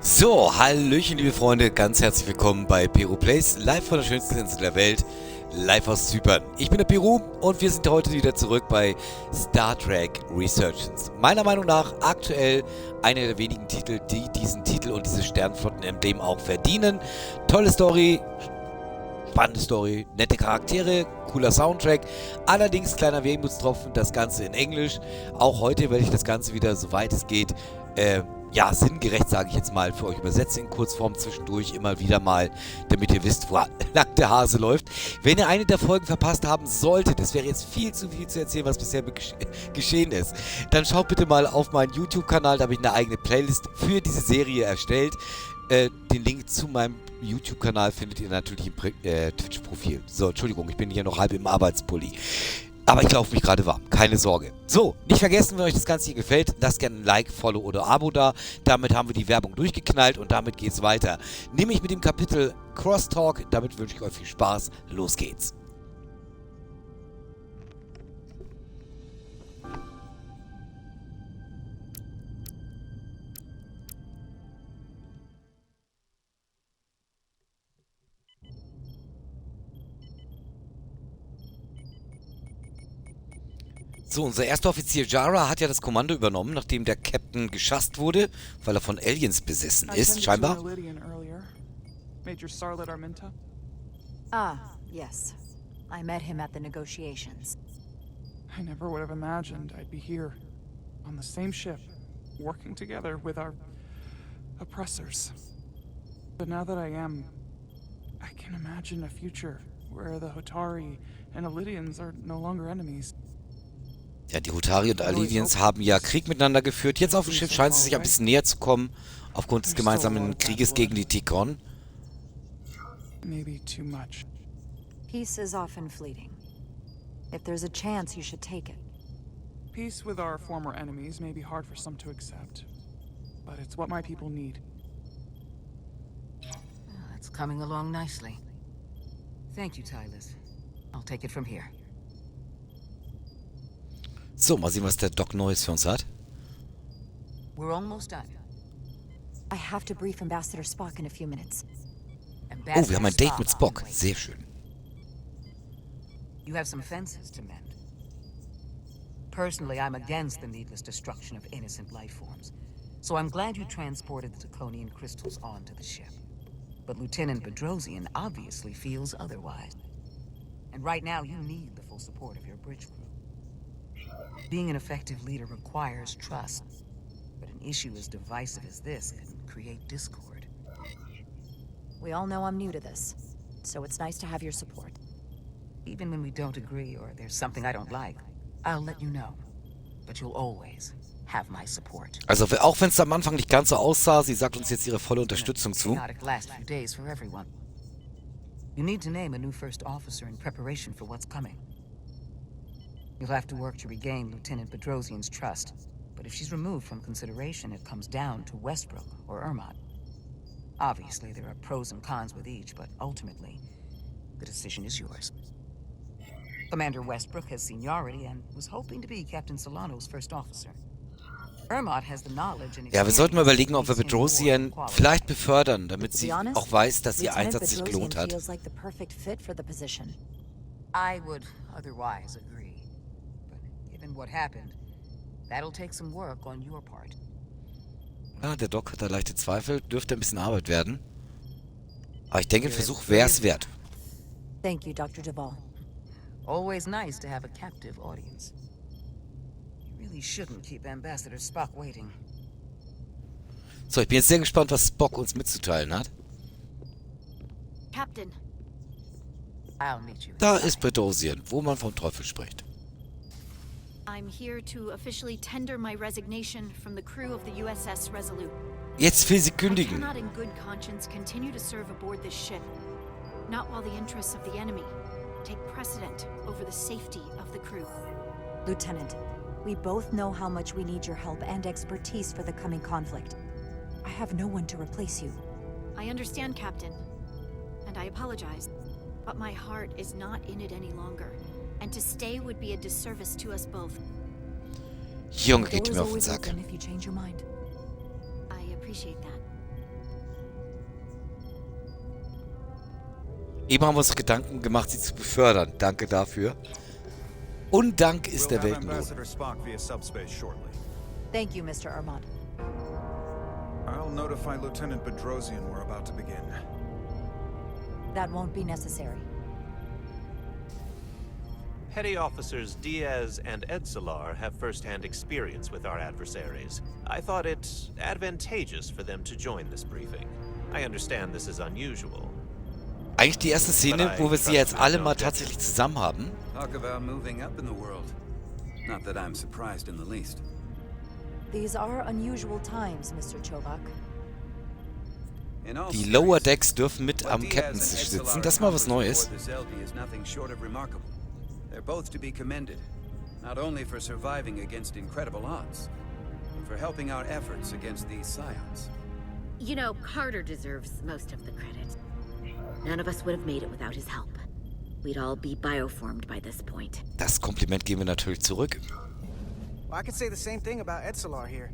So, hallöchen liebe Freunde, ganz herzlich willkommen bei Peru Plays, live von der schönsten Insel der Welt, live aus Zypern. Ich bin der Peru und wir sind heute wieder zurück bei Star Trek Resurgence. Meiner Meinung nach aktuell einer der wenigen Titel, die diesen Titel und dieses Sternflotten-Emblem auch verdienen. Tolle Story, spannende Story, nette Charaktere, cooler Soundtrack. Allerdings kleiner Wermutstropfen, das Ganze in Englisch. Auch heute werde ich das Ganze wieder, soweit es geht, ja, sinngerecht, sage ich jetzt mal, für euch übersetzen in Kurzform zwischendurch immer wieder mal, damit ihr wisst, wo lang der Hase läuft. Wenn ihr eine der Folgen verpasst haben solltet, das wäre jetzt viel zu erzählen, was bisher geschehen ist, dann schaut bitte mal auf meinen YouTube-Kanal, da habe ich eine eigene Playlist für diese Serie erstellt. Den Link zu meinem YouTube-Kanal findet ihr natürlich im Twitch-Profil. So, Entschuldigung, ich bin hier noch halb im Arbeitspulli. Aber ich laufe mich gerade warm, keine Sorge. So, nicht vergessen, wenn euch das Ganze hier gefällt, lasst gerne ein Like, Follow oder Abo da. Damit haben wir die Werbung durchgeknallt und damit geht's weiter. Nämlich mit dem Kapitel Crosstalk. Damit wünsche ich euch viel Spaß. Los geht's. So, unser erster Offizier Jara hat ja das Kommando übernommen, nachdem der Captain geschasst wurde, weil er von Aliens besessen ist, scheinbar. Ah, yes. I met him at the negotiations. I never would have imagined I'd be here, on the same ship, working together with our oppressors. But now that I am, I can imagine a future where the Hotari and Elidians are no longer enemies. Ja, die Hotari und Alidians haben ja Krieg miteinander geführt. Jetzt auf dem Schiff scheint sie sich ein bisschen näher zu kommen, aufgrund des gemeinsamen Krieges gegen die Tikon. Maybe too much. Peace is often fleeting. If there's a chance, you should take it. Peace with our former enemies may be hard for some to accept, but it's what my people need. It's coming along nicely. Thank you, Tylus. I'll take it from here. So, mal sehen, was der Doc Neues für uns hat. We're almost done. I have to brief Ambassador Spock in a few minutes. Oh, wir haben ein Date mit Spock. Sehr schön. You have some fences to mend. Personally, I'm against the needless destruction of innocent life forms. So I'm glad you transported the Draconian crystals onto the ship. But Lieutenant Bedrosian obviously feels otherwise. And right now, you need the full support of your bridge crew. Being an effective leader requires trust, but an issue as divisive as this can create discord. We all know I'm new to this, so it's nice to have your support. Even when we don't agree or there's something I don't like, I'll let you know. But you'll always have my support. Also, auch wenn es am Anfang nicht ganz so aussah, sie sagt uns jetzt ihre volle Unterstützung zu. Last few days for everyone. You need to name a new first officer in preparation for what's coming. You'll have to work to regain Lieutenant Bedrosian's trust, but if she's removed from consideration, it comes down to Westbrook or Ermot. Obviously, there are pros and cons with each, but ultimately, the decision is yours. Commander Westbrook has seniority and was hoping to be Captain Solano's first officer. Ermot has the knowledge and Ja, wir sollten mal überlegen, ob wir Bedrosian vielleicht befördern, damit sie auch weiß, dass ihr Einsatz sich gelohnt hat. I would otherwise agree. Given what happened, that'll take some work on your part. Ja, der Doc hat da leichte Zweifel, dürfte ein bisschen Arbeit werden. Aber ich denke, ein Versuch wäre es wert. Thank you, Dr. Duvall. Always nice to have a captive audience. You really shouldn't keep Ambassador Spock waiting. So, ich bin jetzt sehr gespannt, was Spock uns mitzuteilen hat. Captain. I'll meet you. Da ist Bedrosian, wo man vom Teufel spricht. I'm here to officially tender my resignation from the crew of the USS Resolut. Jetzt will sie I kündigen. cannot in good conscience continue to serve aboard this ship. Not while the interests of the enemy take precedent over the safety of the crew. Lieutenant, we both know how much we need your help and expertise for the coming conflict. I have no one to replace you. I understand, Captain, and I apologize, but my heart is not in it any longer. And to stay would be a disservice to us both. Junge, geht mir auf den Sack. If you change your mind. I appreciate that. Eben haben wir uns Gedanken gemacht, sie zu befördern. Danke dafür. Undank ist der Weltenlohn. Thank you, Mr. Armand. I'll notify Lieutenant Bedrosian we're about to begin. That won't be necessary. Petty Officers Diaz and Edsolar have first-hand experience with our adversaries. I thought it advantageous for them to join this briefing. I understand this is unusual. Eigentlich die erste Szene, wo wir sie jetzt alle mal tatsächlich zusammen haben. Talk about moving up in the world. Not that I'm surprised in the least. These are unusual times, Mr. Chovak. Die Lower Decks dürfen mit am Captain's sitzen. Das ist mal was Neues. They're both to be commended, not only for surviving against incredible odds, but for helping our efforts against these scions. You know, Carter deserves most of the credit. None of us would have made it without his help. We'd all be bioformed by this point. Das Kompliment geben wir natürlich zurück. Well, I could say the same thing about Edsolar here.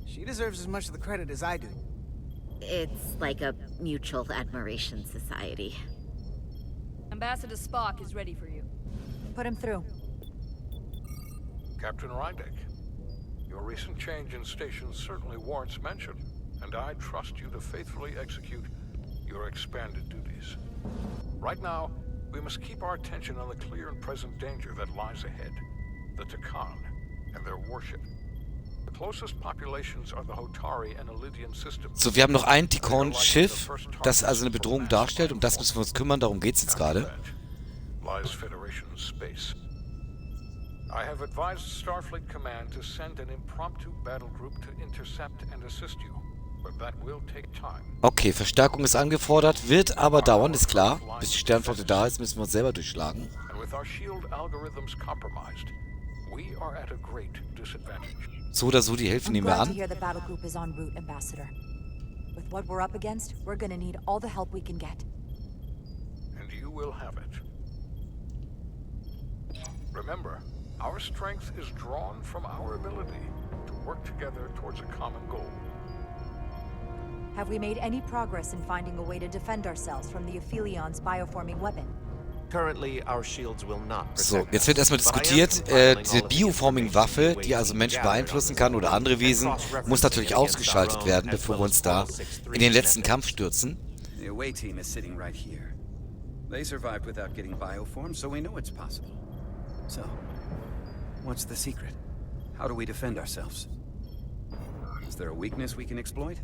She deserves as much of the credit as I do. It's like a mutual admiration society. Ambassador Spock is ready for you. Put him through. Captain Rydeck, your recent change in station certainly warrants mention, and I trust you to faithfully execute your expanded duties. Right now, we must keep our attention on the clear and present danger that lies ahead, the Takan and their warship. The closest populations are the Hotari and Elydian systems. So, wir haben noch ein Tikon-Schiff, das also eine Bedrohung darstellt. Um das müssen wir uns kümmern, darum geht's jetzt gerade. Lies Federation space. I have advised Starfleet Command to send an impromptu battle group to intercept and assist you, but that will take time. Okay, Verstärkung ist angefordert, wird aber dauern, ist klar. Bis die Sternflotte da ist, müssen wir uns selber durchschlagen. And with our shield algorithms compromised, we are at a great disadvantage. So oder so, die helfen nehmen wir I'm glad to an. hear the battle group is en route, Ambassador. With what we're up against, we're gonna need all the help we can get. And you will have it. Remember, our strength is drawn from our ability to work together towards a common goal. Have we made any progress in finding a way to defend ourselves from the Aphilion's bioforming weapon? Currently, our shields will not So, protect jetzt wird erstmal diskutiert, diese Bioforming-Waffe, die also Menschen beeinflussen kann oder andere Wesen, muss natürlich ausgeschaltet werden, bevor wir uns da in den letzten Kampf stürzen. The away team is sitting right here. They survived without getting bioformed, so we know it's possible. So, what's the secret? How do we defend ourselves? Is there a weakness we can exploit?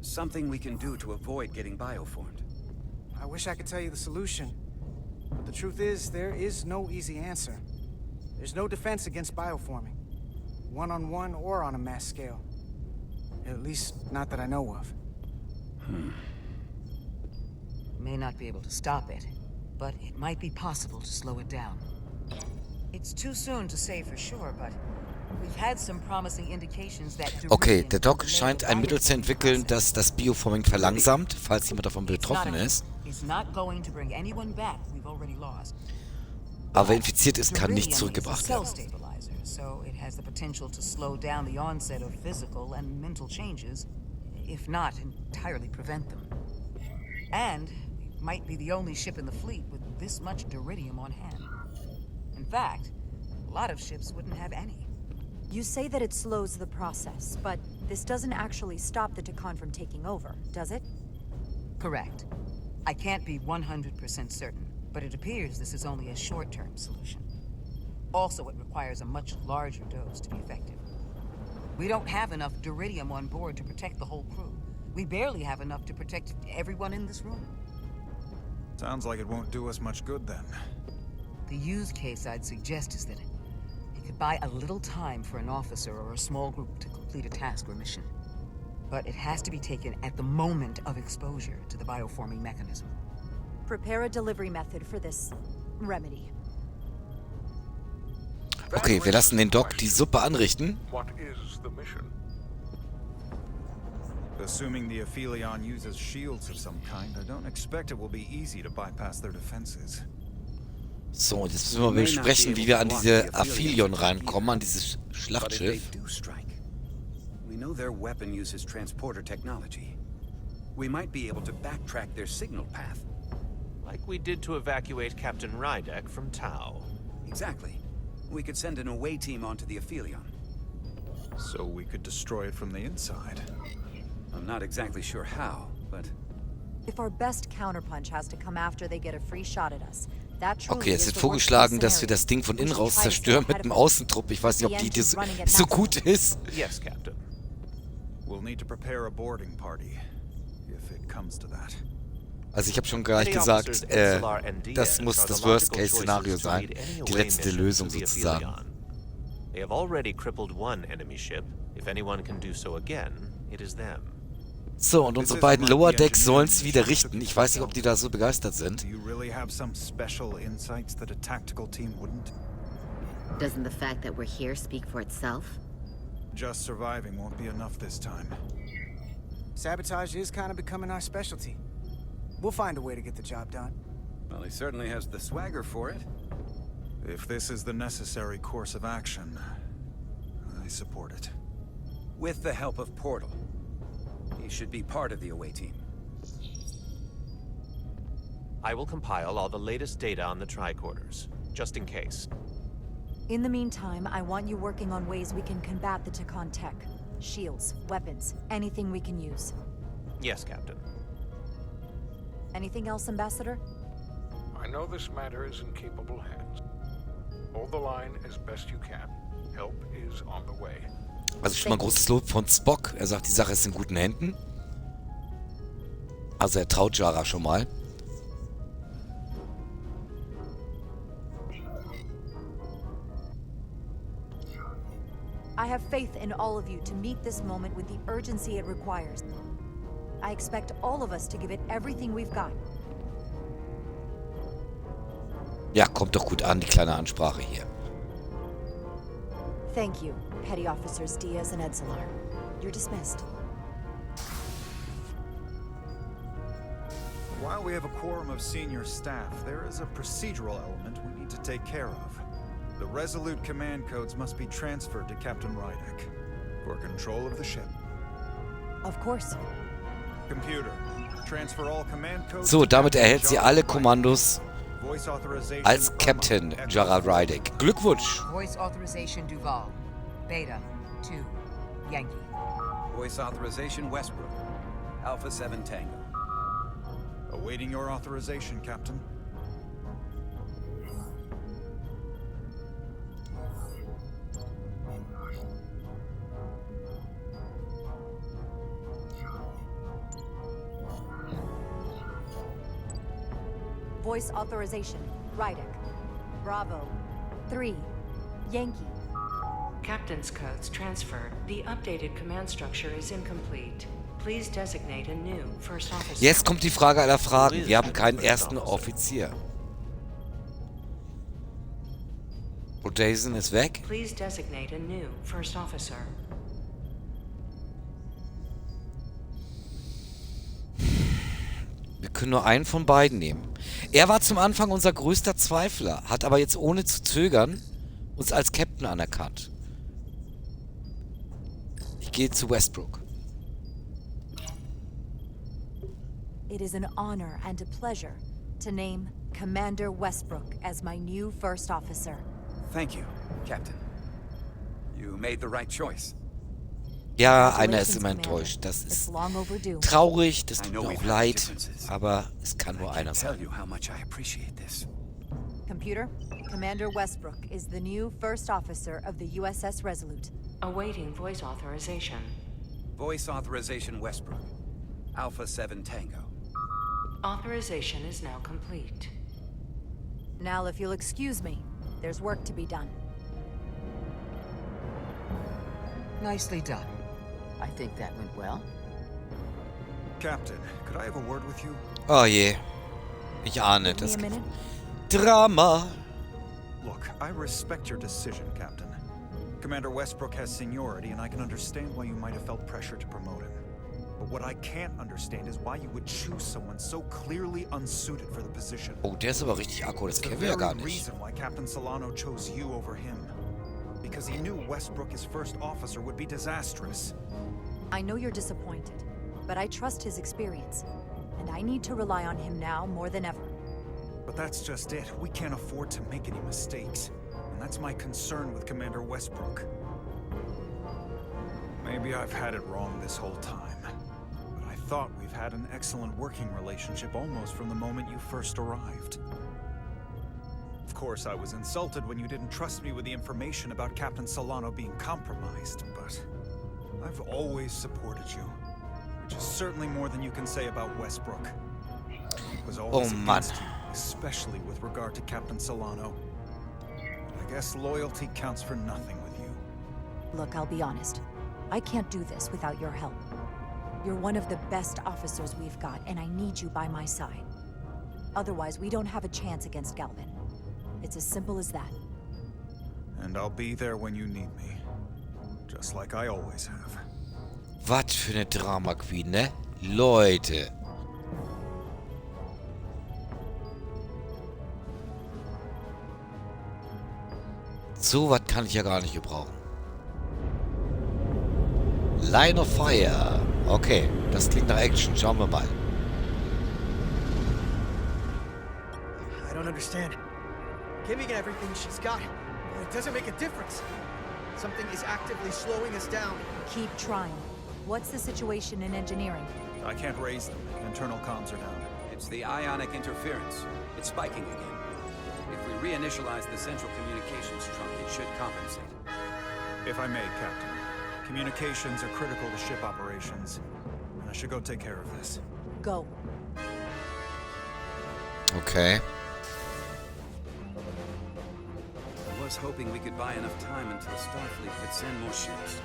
Something we can do to avoid getting bioformed? I wish I could tell you the solution. But the truth is, there is no easy answer. There's no defense against bioforming. One-on-one or on a mass scale. At least, not that I know of. May not be able to stop it, but it might be possible to slow it down. It's too soon to say for sure, but we've had some promising indications that Okay, der Doc scheint ein Mittel zu entwickeln, das das Bioforming verlangsamt, falls jemand davon betroffen ist. Aber wer infiziert ist, kann nicht zurückgebracht werden. So it has the potential to slow down the onset of physical and mental changes, if not entirely prevent them. And it might be the only ship in the fleet with this much duridium on hand. In fact, a lot of ships wouldn't have any. You say that it slows the process, but this doesn't actually stop the Takan from taking over, does it? Correct. I can't be 100% certain, but it appears this is only a short-term solution. Also, it requires a much larger dose to be effective. We don't have enough duridium on board to protect the whole crew. We barely have enough to protect everyone in this room. Sounds like it won't do us much good then. The use case I'd suggest is that it could buy a little time for an officer or a small group to complete a task or mission. But it has to be taken at the moment of exposure to the bioforming mechanism. Prepare a delivery method for this remedy. Okay, wir lassen den Doc die Suppe anrichten. What is the mission? Assuming the Aphelion uses shields of some kind, I don't expect it will be easy to bypass their defenses. So, und jetzt müssen wir mal besprechen, wie wir an diese Aphelion rankommen, an dieses Schlachtschiff. We know their weapon uses transporter technology. We might be able to backtrack their signal path. Like we did to evacuate Captain Rydek from Tau. Exactly. We could send an away team onto the Aphelion. So we could destroy it from the inside. I'm not exactly sure how, but... If our best counterpunch has to come after they get a free shot at us, that truly Okay, es is wird the vorgeschlagen, worst-case dass wir scenario. das Ding von We innen should raus try to zerstören stay mit einem ahead of Außentrupp. Ich weiß nicht, ob The die engine's running at so maximum. gut ist. Yes, Captain. We'll need to prepare a boarding party, if it comes to that. Also ich habe schon gleich Many gesagt, officers Encelar and Diaz das muss are das the logical Worst-Case-Szenario choices to sein. lead any Die away letzte mission Lösung to the sozusagen. Aphelion. They have already crippled one enemy ship. If anyone can do so again, it is them. So, und unsere beiden Lower Decks sollen es wieder richten. Ich weiß nicht, ob die da so begeistert sind. Do you really have some special insights that a tactical team wouldn't? Doesn't the fact that we're here speak for itself? Just surviving won't be enough this time. Sabotage is kind of becoming our specialty. We'll find a way to get the job done. Well, he certainly has the swagger for it. If this is the necessary course of action, I support it. With the help of Portal. He should be part of the away team. I will compile all the latest data on the tricorders, just in case. In the meantime, I want you working on ways we can combat the Takan tech. Shields, weapons, anything we can use. Yes, Captain. Anything else, Ambassador? I know this matter is in capable hands. Hold the line as best you can. Help is on the way. Also schon mal großes Lob von Spock. Er sagt, die Sache ist in guten Händen. Also er traut Jara schon mal. I have faith in all of you to meet this moment with the urgency it requires. I expect all of us to give it everything we've got. Ja, kommt doch gut an, die kleine Ansprache hier. Thank you, Petty Officers Diaz and Encelar. You're dismissed. While we have a quorum of senior staff, there is a procedural element we need to take care of. The Resolut command codes must be transferred to Captain Rydek for control of the ship. Of course. Computer, transfer all command codes. So, damit to erhält sie Jara alle Rydek. Kommandos Voice authorization als from Captain Echo Jara 7. Rydek. Glückwunsch! Voice authorization Duval. Beta 2 Yankee. Voice authorization Westbrook. Alpha 7 Tango. Awaiting your authorization, Captain. Voice authorization, Rydek. Bravo. 3. Yankee. Captain's codes transferred. The updated command structure is incomplete. Please designate a new first officer. Jetzt kommt die Frage aller Fragen. Wir haben keinen ersten Offizier. Diesen ist weg. Please designate a new first officer. Wir können nur einen von beiden nehmen. Er war zum Anfang unser größter Zweifler, hat aber jetzt ohne zu zögern uns als Captain anerkannt. Ich gehe zu Westbrook. It is an honor and a pleasure to name Commander Westbrook as my new first officer. Thank you, Captain. You made the right choice. Ja, einer ist immer enttäuscht. Das ist traurig, das tut mir auch leid, aber es kann nur einer sein. Computer, Commander Westbrook is the new first officer of the USS Resolut. Awaiting voice authorization. Voice authorization Westbrook. Alpha 7 Tango. Authorization is now complete. Now, if you'll excuse me, there's work to be done. Nicely done. I think that went well. Captain, could I have a word with you? Oh je. Ich ahne das. Drama. Look, I respect your decision, Captain. Commander Westbrook has seniority, and I can understand why you might have felt pressure to promote him. But what I can't understand is why you would choose someone so clearly unsuited for the position. Oh, der ist aber richtig akku, das kennen wir ja gar nicht. It's the very reason why Captain Solano chose you over him. Because he knew Westbrook as first officer would be disastrous. I know you're disappointed, but I trust his experience, and I need to rely on him now more than ever. But that's just it. We can't afford to make any mistakes. And that's my concern with Commander Westbrook. Maybe I've had it wrong this whole time. But I thought we've had an excellent working relationship almost from the moment you first arrived. Of course, I was insulted when you didn't trust me with the information about Captain Solano being compromised, but I've always supported you. Which is certainly more than you can say about Westbrook. It was always against you, especially with regard to Captain Solano. I guess loyalty counts for nothing with you. Look, I'll be honest. I can't do this without your help. You're one of the best officers we've got, and I need you by my side. Otherwise, we don't have a chance against Galvin. It's as simple as that. And I'll be there when you need me. Just like I always have. Was für eine Drama Queen, ne? Leute. So was kann ich ja gar nicht gebrauchen. Line of Fire. Okay, das klingt nach Action. Schauen wir mal. I don't understand. Giving everything she's got, it doesn't make a difference. Something is actively slowing us down. Keep trying. What's the situation in engineering? I can't raise them. Internal comms are down. It's the ionic interference. It's spiking again. If we reinitialize the central communications trunk, it should compensate. If I may, Captain. Communications are critical to ship operations. And I should go take care of this. Go. Okay. I was hoping we could buy enough time until Starfleet could send more ships.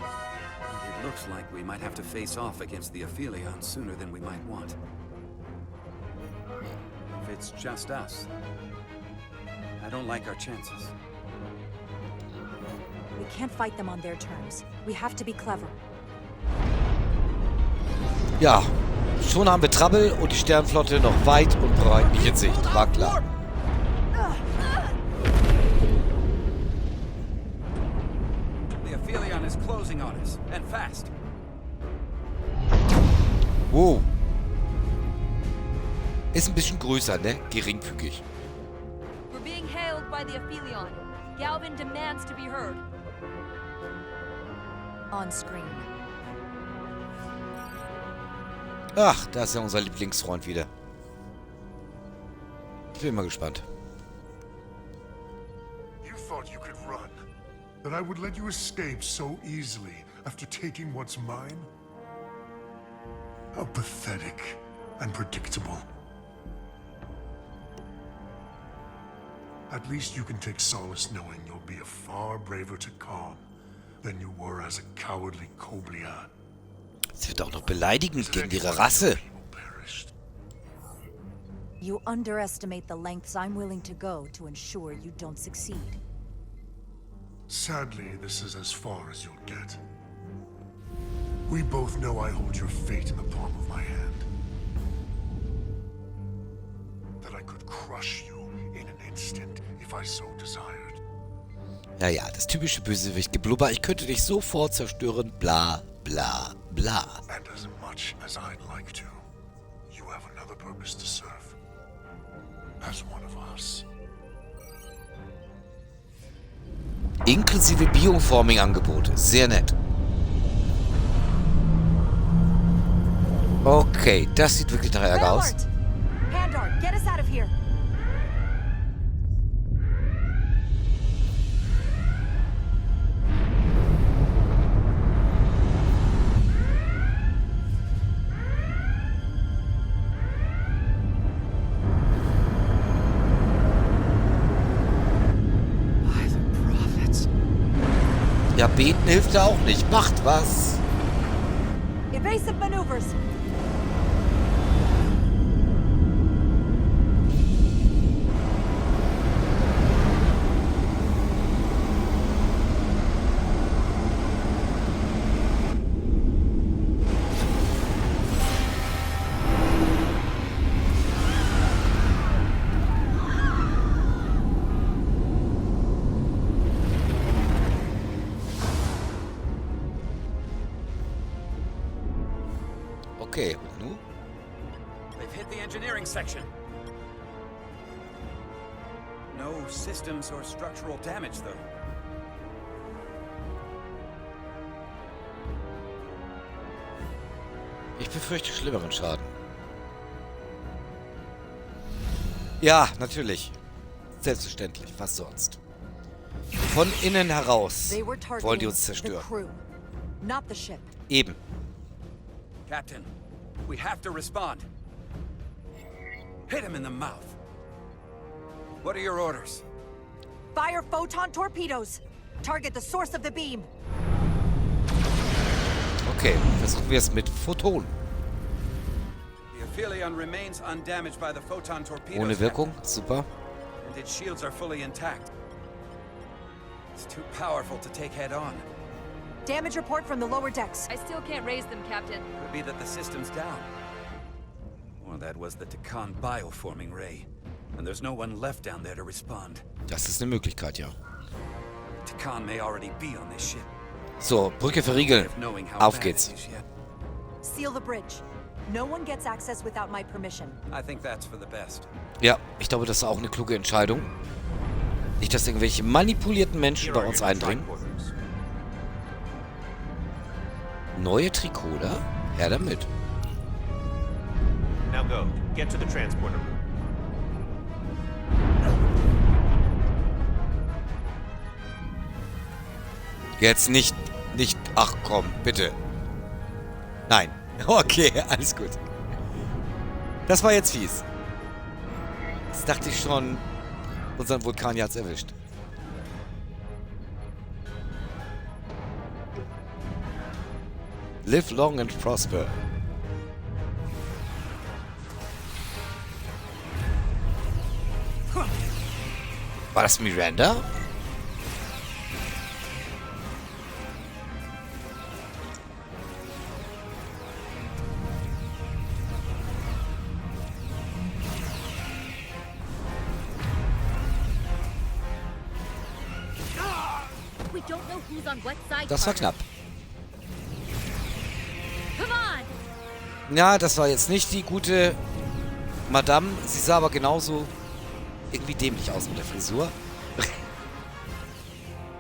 It looks like we might have to face off against the Aphelion sooner than we might want. If it's just us, I don't like our chances. We can't fight them on their terms. We have to be clever. Ja, schon haben wir Trouble und die Sternflotte noch weit und breit nicht in Sicht. War klar. The Aphelion is closing on us, and fast. Wow. Ist ein bisschen größer, ne? Geringfügig. We're being hailed by the Aphelion. Galvin demands to be heard. On screen. Ach, da ist ja unser Lieblingsfreund wieder. Ich bin mal gespannt. You thought you could run? That I would let you escape so easily after taking what's mine? How pathetic and predictable. At least you can take solace knowing you'll be a far braver to calm than you were as a cowardly Koblian. Es wird auch noch beleidigend gegen ihre Rasse. You underestimate the lengths I'm willing to go to ensure you don't succeed. Sadly, this is as far as you'll get. We both know I hold your fate in the palm of my hand. That I could crush you in an instant if I so desired. Naja, das typische Bösewicht-Geblubber. Ich könnte dich sofort zerstören. Bla, bla, bla. And as much as I'd like to, you have another purpose to serve. As one of us. Inklusive Bioforming-Angebote. Sehr nett. Okay, das sieht wirklich nach Ärger aus. Pandar, get us out of here. Ja, beten hilft ja auch nicht. Macht was. Evasive maneuvers. Okay, nu? They've hit the engineering section. No systems or structural damage, though. Ich befürchte schlimmeren Schaden. Ja, natürlich. Selbstverständlich. Was sonst? Von innen heraus wollen die uns zerstören. Eben. Captain, we have to respond. Hit him in the mouth. What are your orders? Fire photon torpedoes. Target the source of the beam. Okay, versuchen wir es mit Photon. The Aphelion remains undamaged by the photon torpedoes. Ohne Wirkung, super. And its shields are fully intact. It's too powerful to take head on. Damage report from the lower decks. I still can't raise them, Captain. Could be that the system's down. Or that was the Takan bioforming ray. And there's no one left down there to respond. Das ist eine Möglichkeit, ja. Takan may already be on this ship. So, Brücke verriegeln. Auf geht's. Seal the bridge. No one gets access without my permission. I think that's for the best. Ja, ich glaube, das ist auch eine kluge Entscheidung. Nicht, dass irgendwelche manipulierten Menschen bei uns eindringen. Neue Trikoder? Her damit. Now go. Get to the transporter room. Jetzt nicht... Ach komm, bitte. Nein. Okay, alles gut. Das war jetzt fies. Jetzt dachte ich schon, unseren Vulkanier hat's erwischt. Live long and prosper. War das Miranda? Das war knapp. Ja, das war jetzt nicht die gute Madame. Sie sah aber genauso irgendwie dämlich aus mit der Frisur.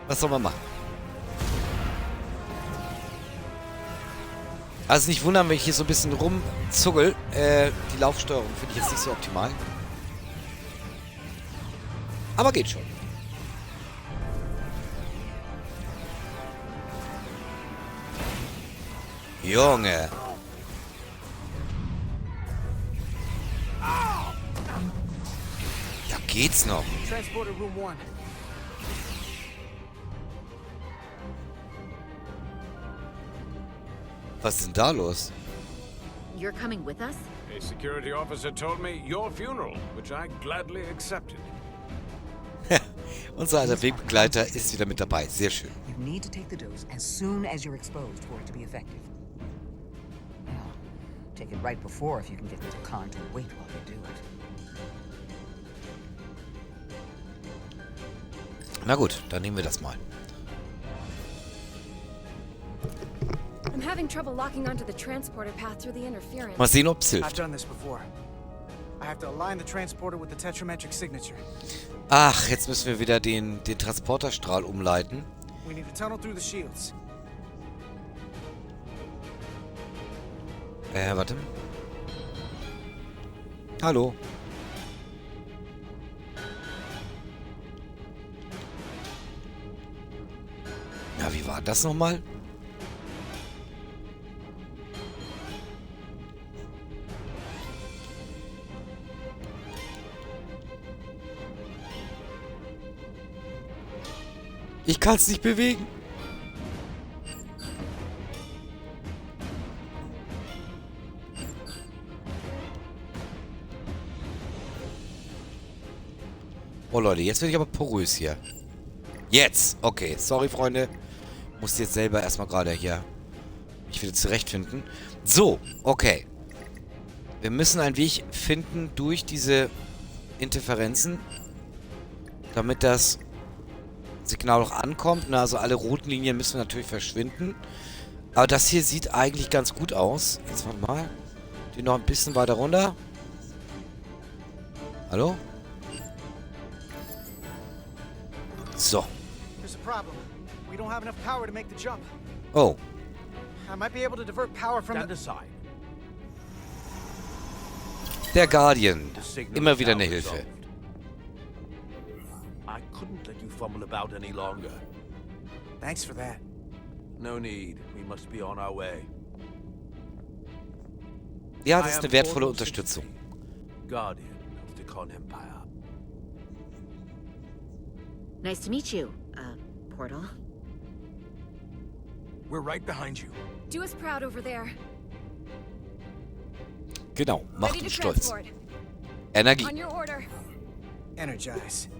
Was soll man machen? Also nicht wundern, wenn ich hier so ein bisschen rumzuggel. Die Laufsteuerung finde ich jetzt nicht so optimal. Aber geht schon. Junge. Ja, geht's noch? Transporter Room 1. Was ist denn da los? You're coming with us? A security officer told me your funeral, which I gladly accepted. Unser alter Wegbegleiter ist wieder mit dabei. Sehr schön. You need to take the dose as soon as you're exposed for it to be effective. Now, take it right before if you can get the Takan to wait while you do it. Na gut, dann nehmen wir das mal. I'm having trouble locking onto the transporter path through the interference. Mal sehen, ob's I've hilft. done this before. I have to align the transporter with the tetrametric signature. Ach, jetzt müssen wir wieder den Transporterstrahl umleiten. We need to tunnel through the shields. Warte. Hallo. Ja, wie war das nochmal? Ich kann es nicht bewegen. Oh Leute, jetzt werde ich aber porös hier. Jetzt! Okay, sorry Freunde. Muss jetzt selber erstmal gerade hier mich wieder zurechtfinden. So, okay. Wir müssen einen Weg finden durch diese Interferenzen, damit das Signal auch ankommt. Na, also alle roten Linien müssen natürlich verschwinden. Aber das hier sieht eigentlich ganz gut aus. Jetzt warte mal. Die noch ein bisschen weiter runter. Hallo? So. There's a problem. We don't have enough power to make the jump. Oh. I might be able to divert power from Stand aside. Der Guardian. Immer wieder eine Hilfe. I couldn't let you fumble about any longer. Thanks for that. No need. We must be on our way. Ja, das ist eine wertvolle Unterstützung. Guardian of the Con Empire. Nice to meet you, Portal. We're right behind you. Do us proud over there. Genau, macht Ready uns to stolz. transport. Energie. On your order. Energize.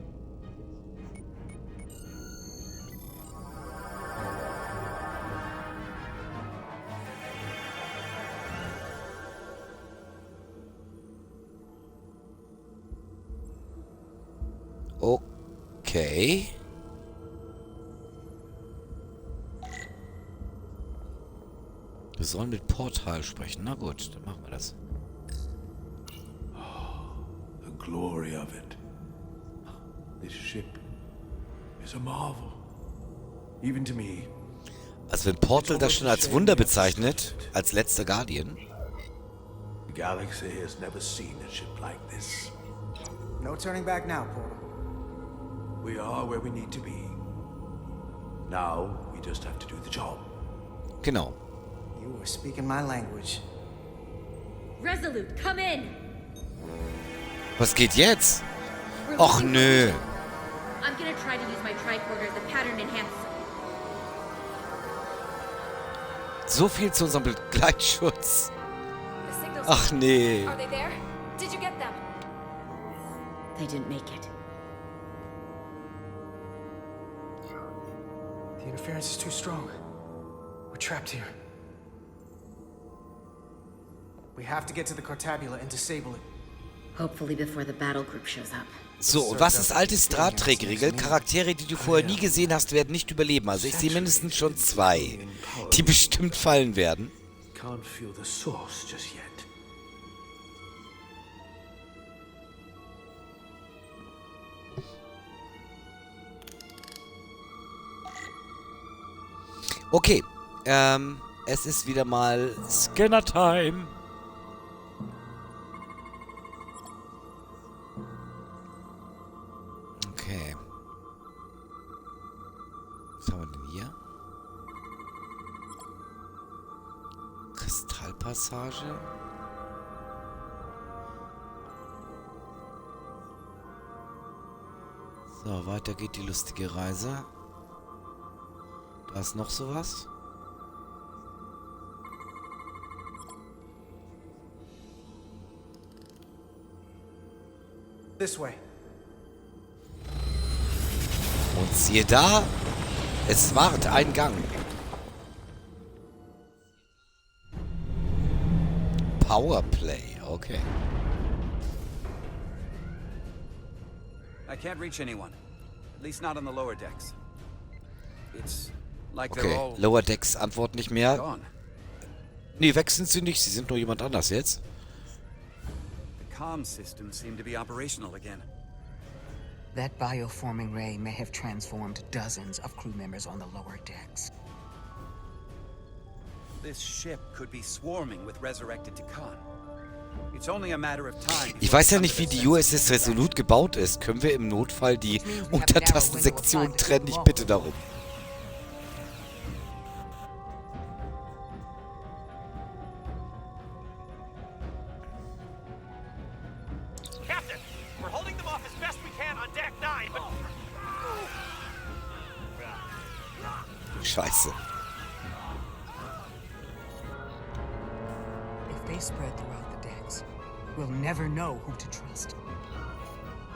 Okay. Wir sollen mit Portal sprechen. Na gut, dann machen wir das. The glory of it. This ship is a marvel. Even to me. Also wenn Portal das schon als Wunder bezeichnet, als letzter Guardian. The galaxy has never seen a ship like this. No turning back now, Portal. We are where we need to be. Now we just have to do the job. Genau. You were speaking my language. Resolut, come in. Was geht jetzt? Och nö. I'm gonna try to use my tricorder as a pattern enhancer. So viel zu unserem Begleitschutz. The signals. Ach nee. Are they there? Did you get them? They didn't make it. The interference is too strong. We're trapped here. We have to get to the Cartabula and disable it. Hopefully before the battle group shows up. So, und was ist alte Star Trek-Regel? Charaktere, die du vorher nie gesehen hast, werden nicht überleben. Also ich sehe mindestens schon 2, die bestimmt fallen werden. Can't feel the source just yet. Okay, es ist wieder mal Scanner-Time. Okay. Was haben wir denn hier? Kristallpassage. So, weiter geht die lustige Reise. Da ist noch sowas. This way. Und siehe da, es ward ein Gang. Powerplay, okay. I can't reach anyone. At least not on the lower decks. It's like they're Okay, all Lower Decks antworten nicht mehr. gone. Nee, weg sind sie nicht, sie sind nur jemand anders jetzt. The comm systems seem to be operational again. That bioforming ray may have transformed dozens of crew members on the lower decks. This ship could be swarming with resurrected Takan. It's only a matter of time. Ich weiß ja nicht, wie die USS Resolut gebaut ist. Können wir im Notfall die Untertastensektion trennen? Ich bitte darum. Captain, we're holding them off as best we can on deck 9, but... Scheiße. If they spread throughout the decks, we'll never know who to trust.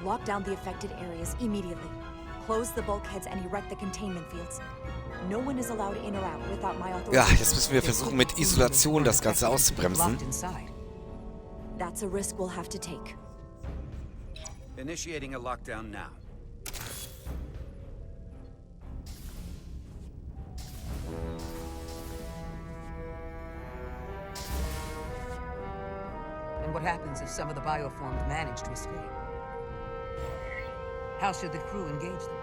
Lock down the affected areas immediately. Close the bulkheads and erect the containment fields. No one is allowed in or out without my authority. Ja, jetzt müssen wir versuchen, mit Isolation das Ganze auszubremsen. Locked inside. That's a risk we'll have to take. Initiating a lockdown now. And what happens if some of the bioformed manage to escape? How should the crew engage them?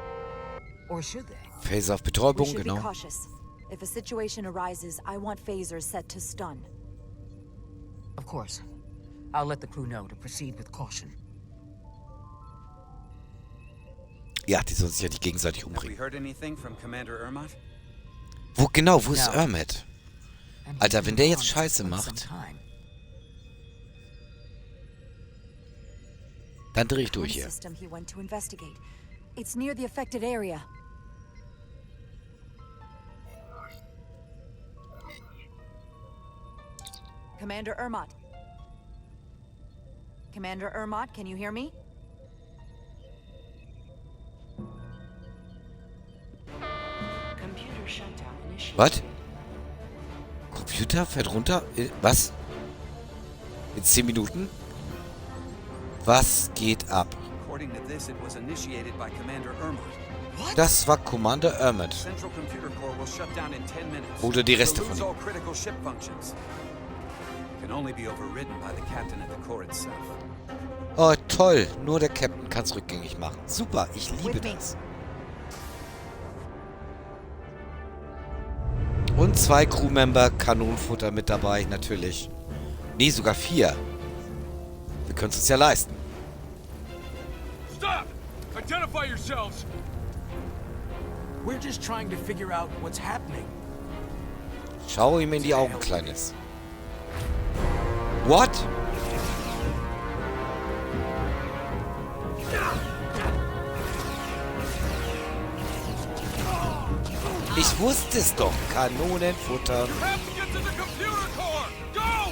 Or should they? Phaser auf We Betäubung, should be genau. cautious. If a situation arises, I want phasers set to stun. Of course. I'll let the crew know to proceed with caution. Ja, die sollen sich ja nicht gegenseitig Have we umbringen. heard anything from Commander Ermot? Wo ist No. Ermot? And he's Alter, been wenn der jetzt gone Scheiße for macht, some time. dann drehe ich durch One hier. system he went to investigate. It's near the affected area. Commander Ermot. Commander Ermot, can you hear me? Computer shutdown initiated. Was? Computer fährt runter? Was? In 10 Minuten? Was geht ab? According to this, it was initiated by Commander Ermot. Das war Commander Ermot. Central Computer Core will shut down in 10 minutes. Oder die Reste We'll von lose ihm. all critical ship functions. Can only be overridden by the captain at the core itself. Oh, toll. Nur der Captain kann es rückgängig machen. Super, ich liebe With me. das. Und 2 Crewmember, Kanonenfutter mit dabei, natürlich. Nee, sogar 4. Wir können es uns ja leisten. Stop! Identify yourselves! We're just trying to figure out what's happening. Schau ihm in die Augen, Kleines. What? Ich wusste es doch. Kanonenfutter. You have to get to the computer core! Go!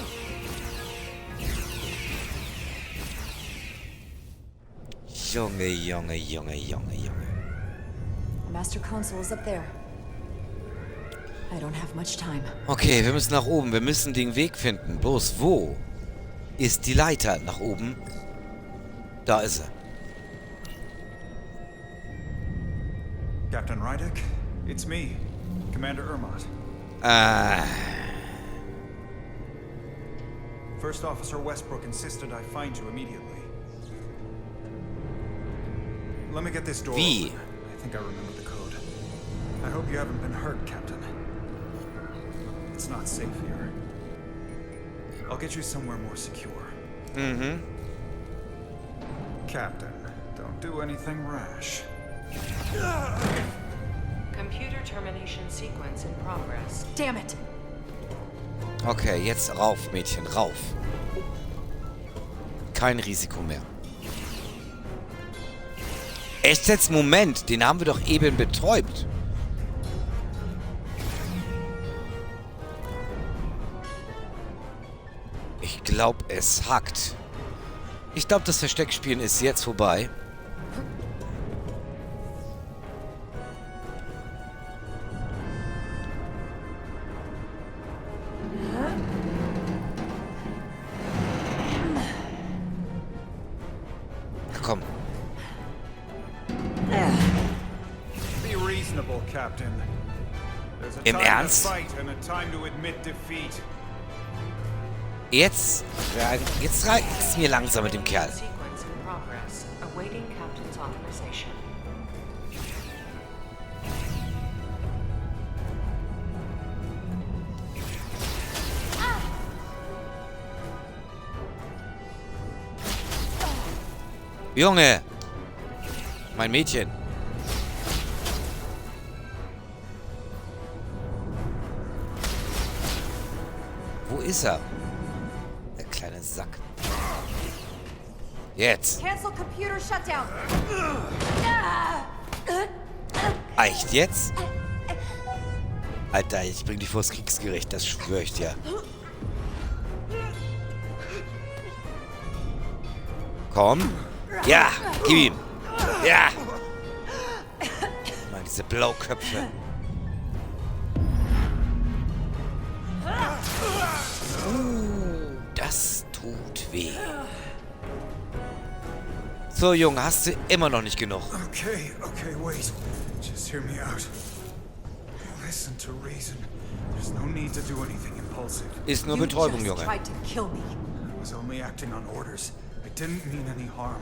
Junge, Junge, Junge, Junge, Junge. The master console is up there. I don't have much time. Okay, wir müssen nach oben. Wir müssen den Weg finden. Bloß wo ist die Leiter nach oben? Da ist er. Captain Rydick, it's me, Commander Ermot. First Officer Westbrook insisted I find you immediately. Let me get this door Wie? open. I think I remember the code. I hope you haven't been hurt, Captain. It's not safe here. I'll get you somewhere more secure. Mhm. Captain, don't do anything rash. Computer termination sequence in progress. Damn it! Okay, jetzt rauf, Mädchen, rauf. Kein Risiko mehr. Echt jetzt? Moment, den haben wir doch eben betäubt. Ich glaube, es hackt. Ich glaube, das Versteckspielen ist jetzt vorbei. Komm. Be reasonable, Captain. There's a Im time Ernst? to fight and a time to admit defeat. Jetzt reicht es mir langsam mit dem Kerl. Sequence in progress. Awaiting captain's authorization. Junge! Mein Mädchen. Wo ist er? Der kleine Sack. Jetzt. Cancel computer shutdown. Echt jetzt? Alter, ich bring dich vors Kriegsgericht, das schwöre ich dir. Komm. Ja, gib ihm. Ja. Mann, diese Blauköpfe. Das tut weh. So, Junge, hast du immer noch nicht genug. Okay, wait. Just hear me out. Listen to reason. There's no need to do anything impulsive. Ist nur Betäubung, Junge. Tried to kill me. I was only acting on orders. I didn't mean any harm.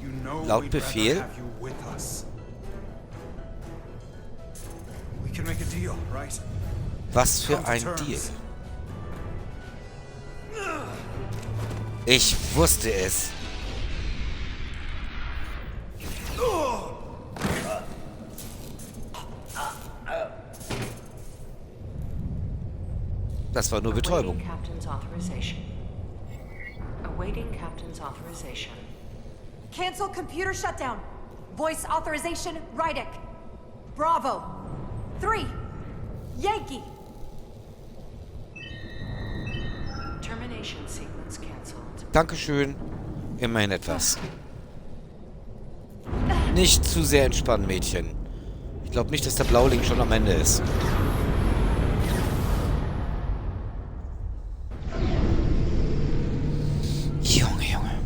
You know Laut we'd Befehl? rather have you with us. can make a deal, right? Was für ein Deal. Ich wusste es. Das war nur Betäubung. Awaiting Captain's authorization. Cancel computer shutdown. Voice authorization, Rydick. Bravo. 3. Yankee. Termination sequence cancelled. Dankeschön. Immerhin etwas. Nicht zu sehr entspannen, Mädchen. Ich glaube nicht, dass der Blauling schon am Ende ist. Junge.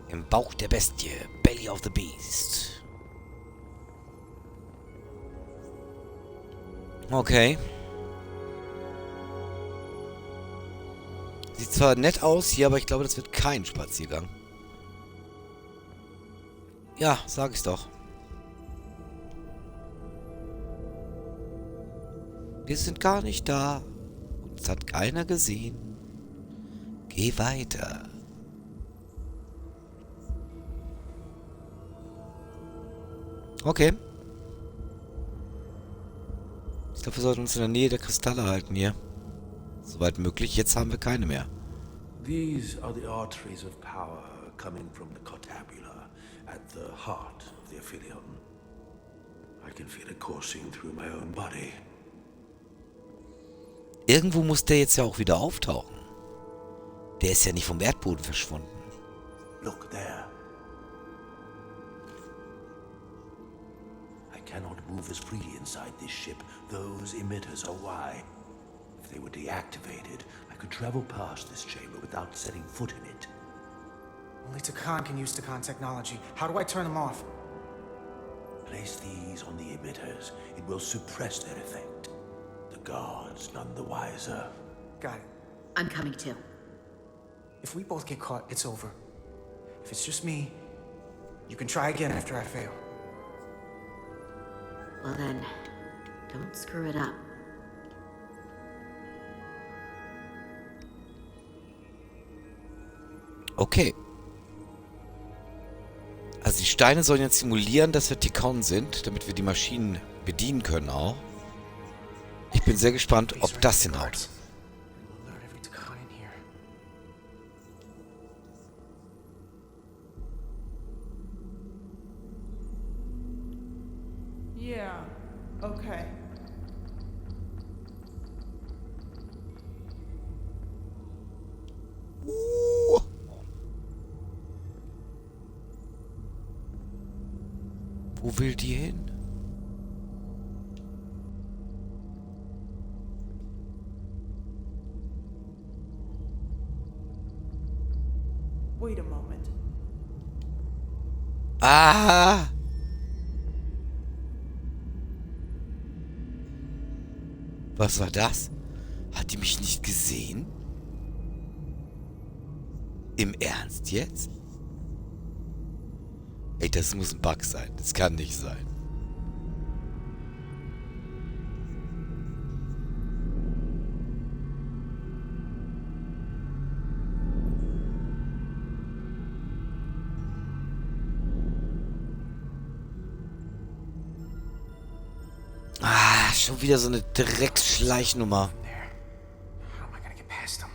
Im Bauch der Bestie. Belly of the Beast. Okay. Sieht zwar nett aus hier, aber ich glaube, das wird kein Spaziergang. Ja, sag ich's doch. Wir sind gar nicht da. Uns hat keiner gesehen. Geh weiter. Okay. Ich glaube, wir sollten uns in der Nähe der Kristalle halten hier. Soweit möglich. Jetzt haben wir keine mehr. These are the arteries of power coming from the cortabula at the heart of the Aphelion. I can feel it coursing through my own body. Irgendwo muss der jetzt ja auch wieder auftauchen. Der ist ja nicht vom Erdboden verschwunden. Look there. I cannot move as freely inside this ship. Those emitters are why. If they were deactivated, I could travel past this chamber without setting foot in it. Only Takan can use Takan technology. How do I turn them off? Place these on the emitters. It will suppress their effect. The guards none the wiser. Got it. I'm coming too. If we both get caught, it's over. If it's just me, you can try again after I fail. Well then, don't screw it up. Okay. Also die Steine sollen jetzt simulieren, dass wir Tikon sind, damit wir die Maschinen bedienen können auch. Ich bin sehr gespannt, ob das hinhaut. Yeah, okay. Wo will die hin? Wait a moment. Ah! Was war das? Hat die mich nicht gesehen? Im Ernst jetzt? Ey, das muss ein Bug sein. Das kann nicht sein. Ah, schon wieder so eine Drecksschleichnummer. How am I gonna get past them?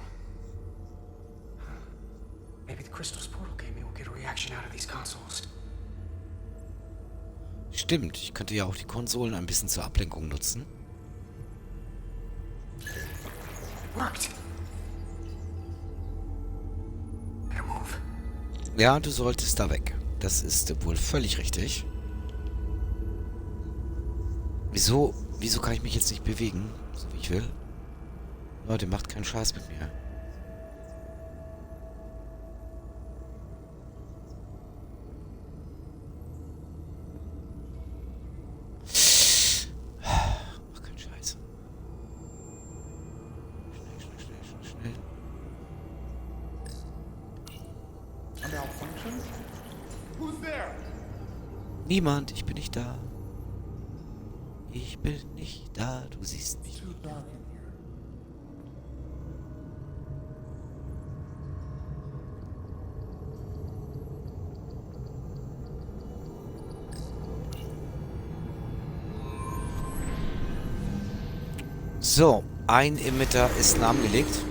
Maybe the crystal's portal gaming will get a reaction out of these consoles. Stimmt, ich könnte ja auch die Konsolen ein bisschen zur Ablenkung nutzen. Worked. Better move. Ja, du solltest da weg. Das ist wohl völlig richtig. Wieso kann ich mich jetzt nicht bewegen, so wie ich will? Leute, macht keinen Scheiß mit mir. Mach keinen Scheiß. Schnell. A malfunction? Who's there? Niemand, ich bin nicht da. Ich bin nicht da, du siehst mich. So, ein Emitter ist lahmgelegt.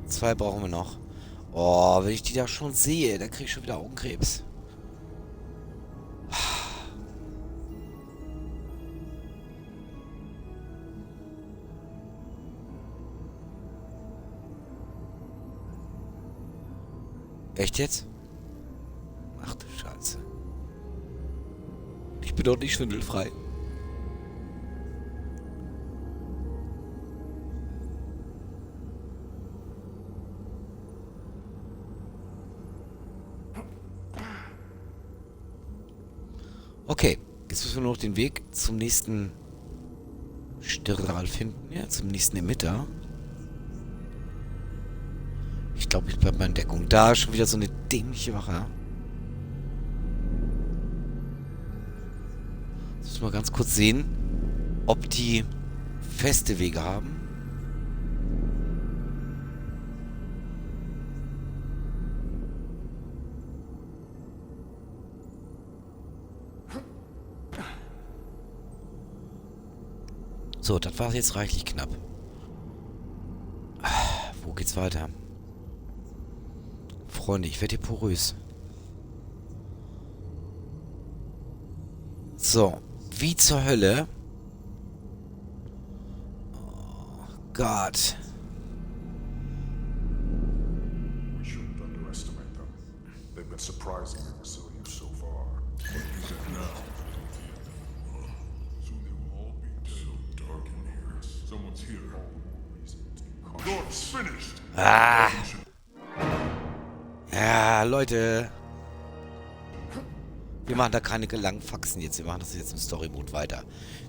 2 brauchen wir noch. Oh, wenn ich die da schon sehe, dann kriege ich schon wieder Augenkrebs. Echt jetzt? Ach du Scheiße. Ich bin doch nicht schwindelfrei. Okay, jetzt müssen wir nur noch den Weg zum nächsten Strahl finden. Ja, zum nächsten Emitter. Ich glaube, ich bleibe mal in Deckung. Da ist schon wieder so eine dämliche Wache. Jetzt müssen wir ganz kurz sehen, ob die feste Wege haben. So, das war jetzt reichlich knapp. Wo geht's weiter? Freunde, ich werde hier porös. So, wie zur Hölle? Oh Gott. We shouldn't underestimate them. They've been surprisingly resilient so far. What is it now? Soon they will all be dead. So dark in here. Someone's here. Door's finished. Ah. Ja, Leute. Wir machen da keine langen Faxen jetzt. Wir machen das jetzt im Story-Mode weiter.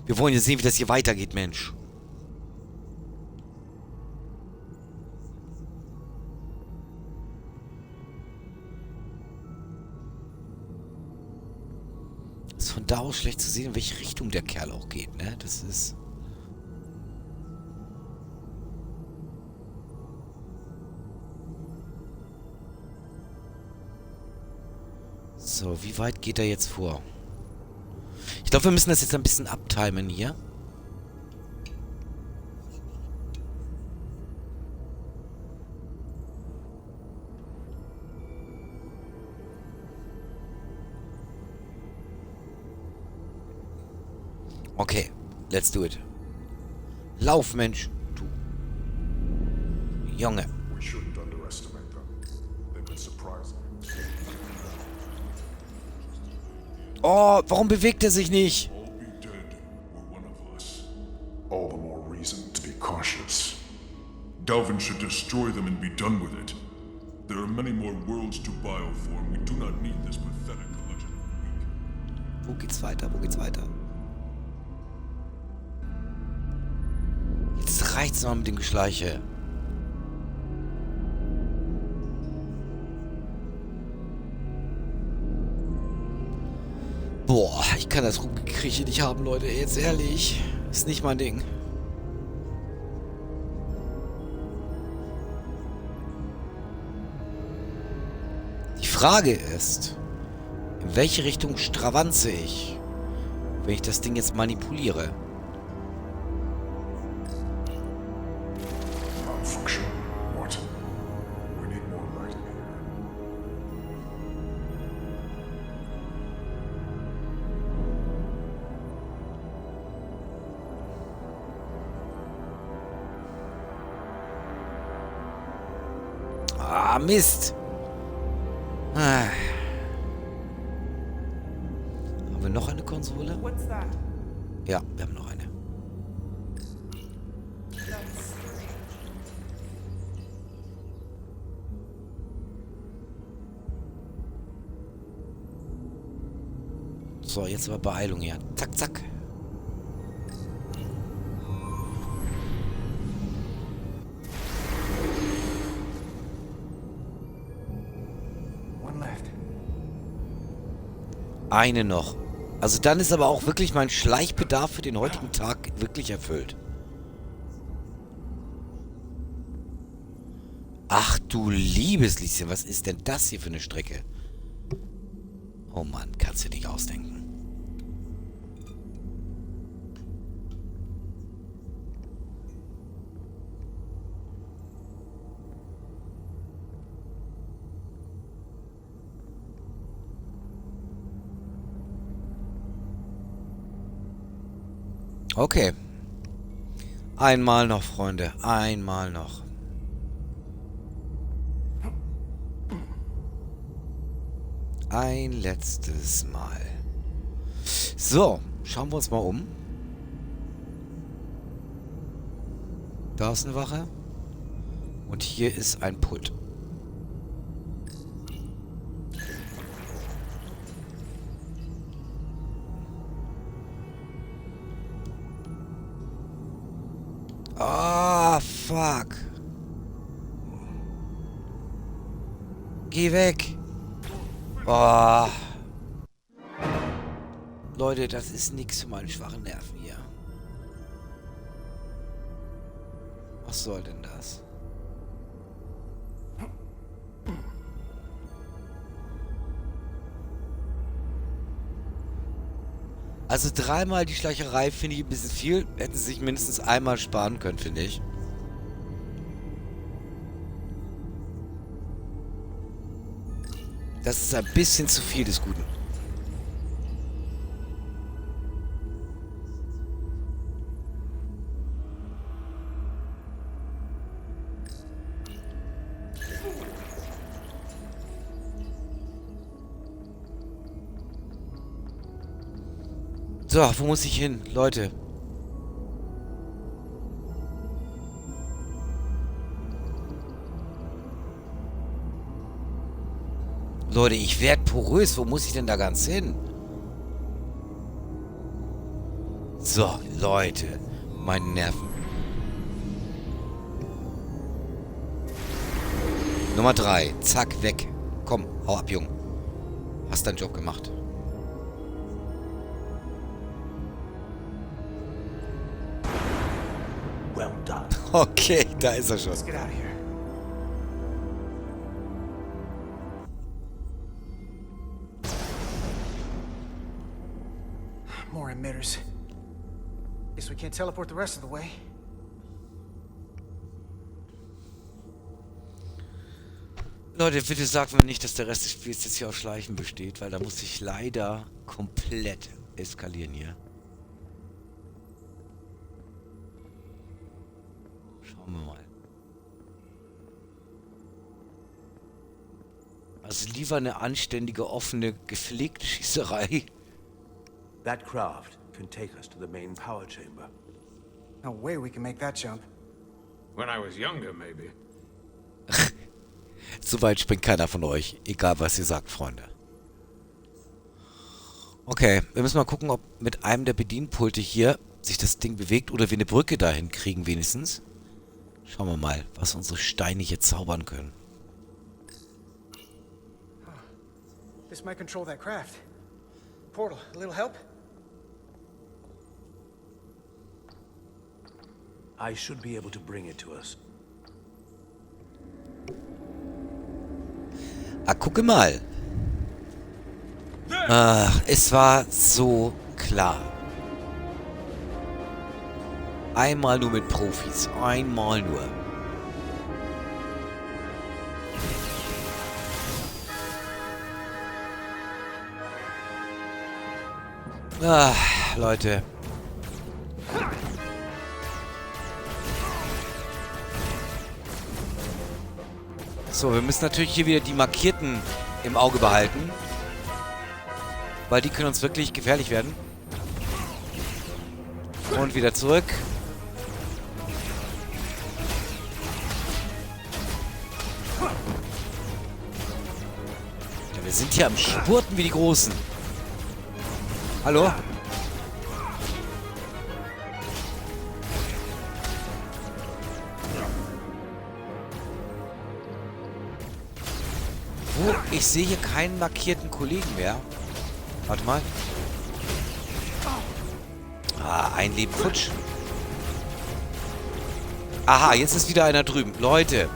Wir wollen jetzt sehen, wie das hier weitergeht, Mensch. Ist von da aus schlecht zu sehen, in welche Richtung der Kerl auch geht, ne? Das ist... So, wie weit geht er jetzt vor? Ich glaube, wir müssen das jetzt ein bisschen abtimen hier. Okay, let's do it. Lauf, Mensch, du Junge. We shouldn't underestimate them. They've been surprising. Oh, warum bewegt er sich nicht? All the more reason to be cautious. Delvin should destroy them and be done with it. There are many more worlds to bioform. We do not need this pathetic collection of weak. Wo geht's weiter? Wo geht's weiter? Jetzt reicht's mal mit dem Geschleiche. Boah, ich kann das Rumgekrieche nicht haben, Leute. Jetzt ehrlich. Ist nicht mein Ding. Die Frage ist, in welche Richtung stravanze ich, wenn ich das Ding jetzt manipuliere? Malfunction. What? We need more light here. Ah, Mist. Ah. Haben wir noch eine Konsole? Ja, wir haben noch eine. So, jetzt aber Beeilung hier. Zack, zack. Eine noch. Also dann ist aber auch wirklich mein Schleichbedarf für den heutigen Tag wirklich erfüllt. Ach du liebes Lieschen, was ist denn das hier für eine Strecke? Oh Mann, kannst du dich ausdenken. Okay. Einmal noch, Freunde. Einmal noch. Ein letztes Mal. So, schauen wir uns mal um. Da ist eine Wache. Und hier ist ein Pult. Ah, fuck. Geh weg. Oh. Leute, das ist nix für meine schwachen Nerven hier. Was soll denn das? Also dreimal die Schleicherei finde ich ein bisschen viel. Hätten sie sich mindestens einmal sparen können, finde ich. Das ist ein bisschen zu viel des Guten. So, wo muss ich hin, Leute? Leute, ich werde porös. Wo muss ich denn da ganz hin? So, Leute. Meine Nerven. Nummer 3. Zack, weg. Komm, hau ab, Junge. Hast deinen Job gemacht. Well done. Okay, da ist er schon. Let's get out of here. More emitters. Guess we can't teleport the rest of the way. Leute, bitte sagt mir nicht, dass der Rest des Spiels jetzt hier auf Schleichen besteht, weil da muss ich leider komplett eskalieren hier. Schauen wir mal. Also lieber eine anständige, offene, gepflegte Schießerei. That craft can take us to the main power chamber. No way we can make that jump. When I was younger, maybe. So weit springt keiner von euch. Egal, was ihr sagt, Freunde. Okay, wir müssen mal gucken, ob mit einem der Bedienpulte hier sich das Ding bewegt oder wir eine Brücke dahin kriegen wenigstens. Schauen wir mal, was unsere Steine hier zaubern können. This might control that craft. Portal, a little help? I should be able to bring it to us. Ah, gucke mal. Ach, es war so klar. Einmal nur mit Profis. Einmal nur. Ah, Leute. So, wir müssen natürlich hier wieder die Markierten im Auge behalten. Weil die können uns wirklich gefährlich werden. Und wieder zurück. Ja, wir sind hier am Spurten wie die Großen. Hallo? Ich sehe hier keinen markierten Kollegen mehr. Warte mal. Ah, ein Leben futsch. Aha, jetzt ist wieder einer drüben. Leute.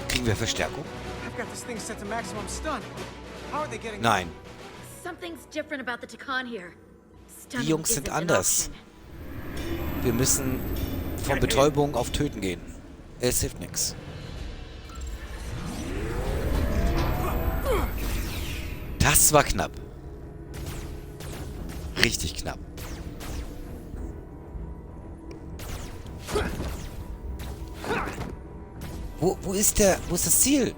Kriegen wir Verstärkung? Nein. Something's different about the Takan here. Die Jungs sind anders. Wir müssen von Betäubung auf Töten gehen. Es hilft nichts. Das war knapp. Richtig knapp. Wo ist das Ziel?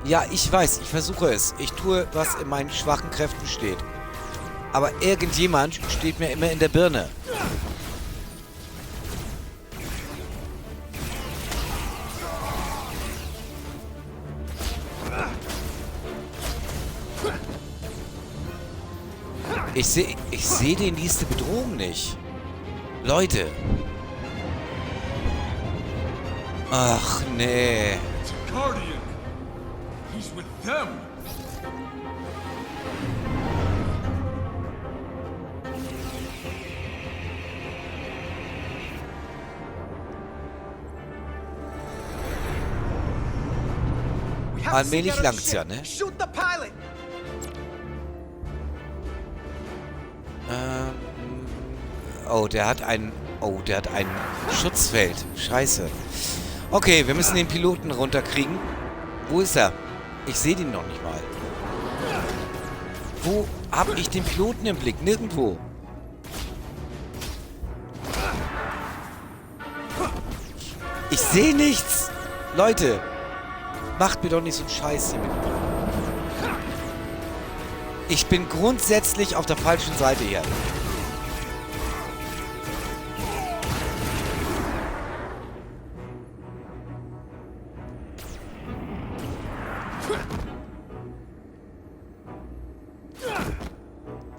Ja, ich weiß, ich versuche es. Ich tue, was in meinen schwachen Kräften steht. Aber irgendjemand steht mir immer in der Birne. Ich sehe die nächste Bedrohung nicht. Leute. Ach, nee. Guardian. He's with them. Allmählich langt's ja, ne? Oh, der hat ein Schutzfeld. Scheiße. Okay, wir müssen den Piloten runterkriegen. Wo ist er? Ich sehe den noch nicht mal. Wo habe ich den Piloten im Blick? Nirgendwo. Ich sehe nichts. Leute, macht mir doch nicht so einen Scheiß hier mit. Ich bin grundsätzlich auf der falschen Seite hier.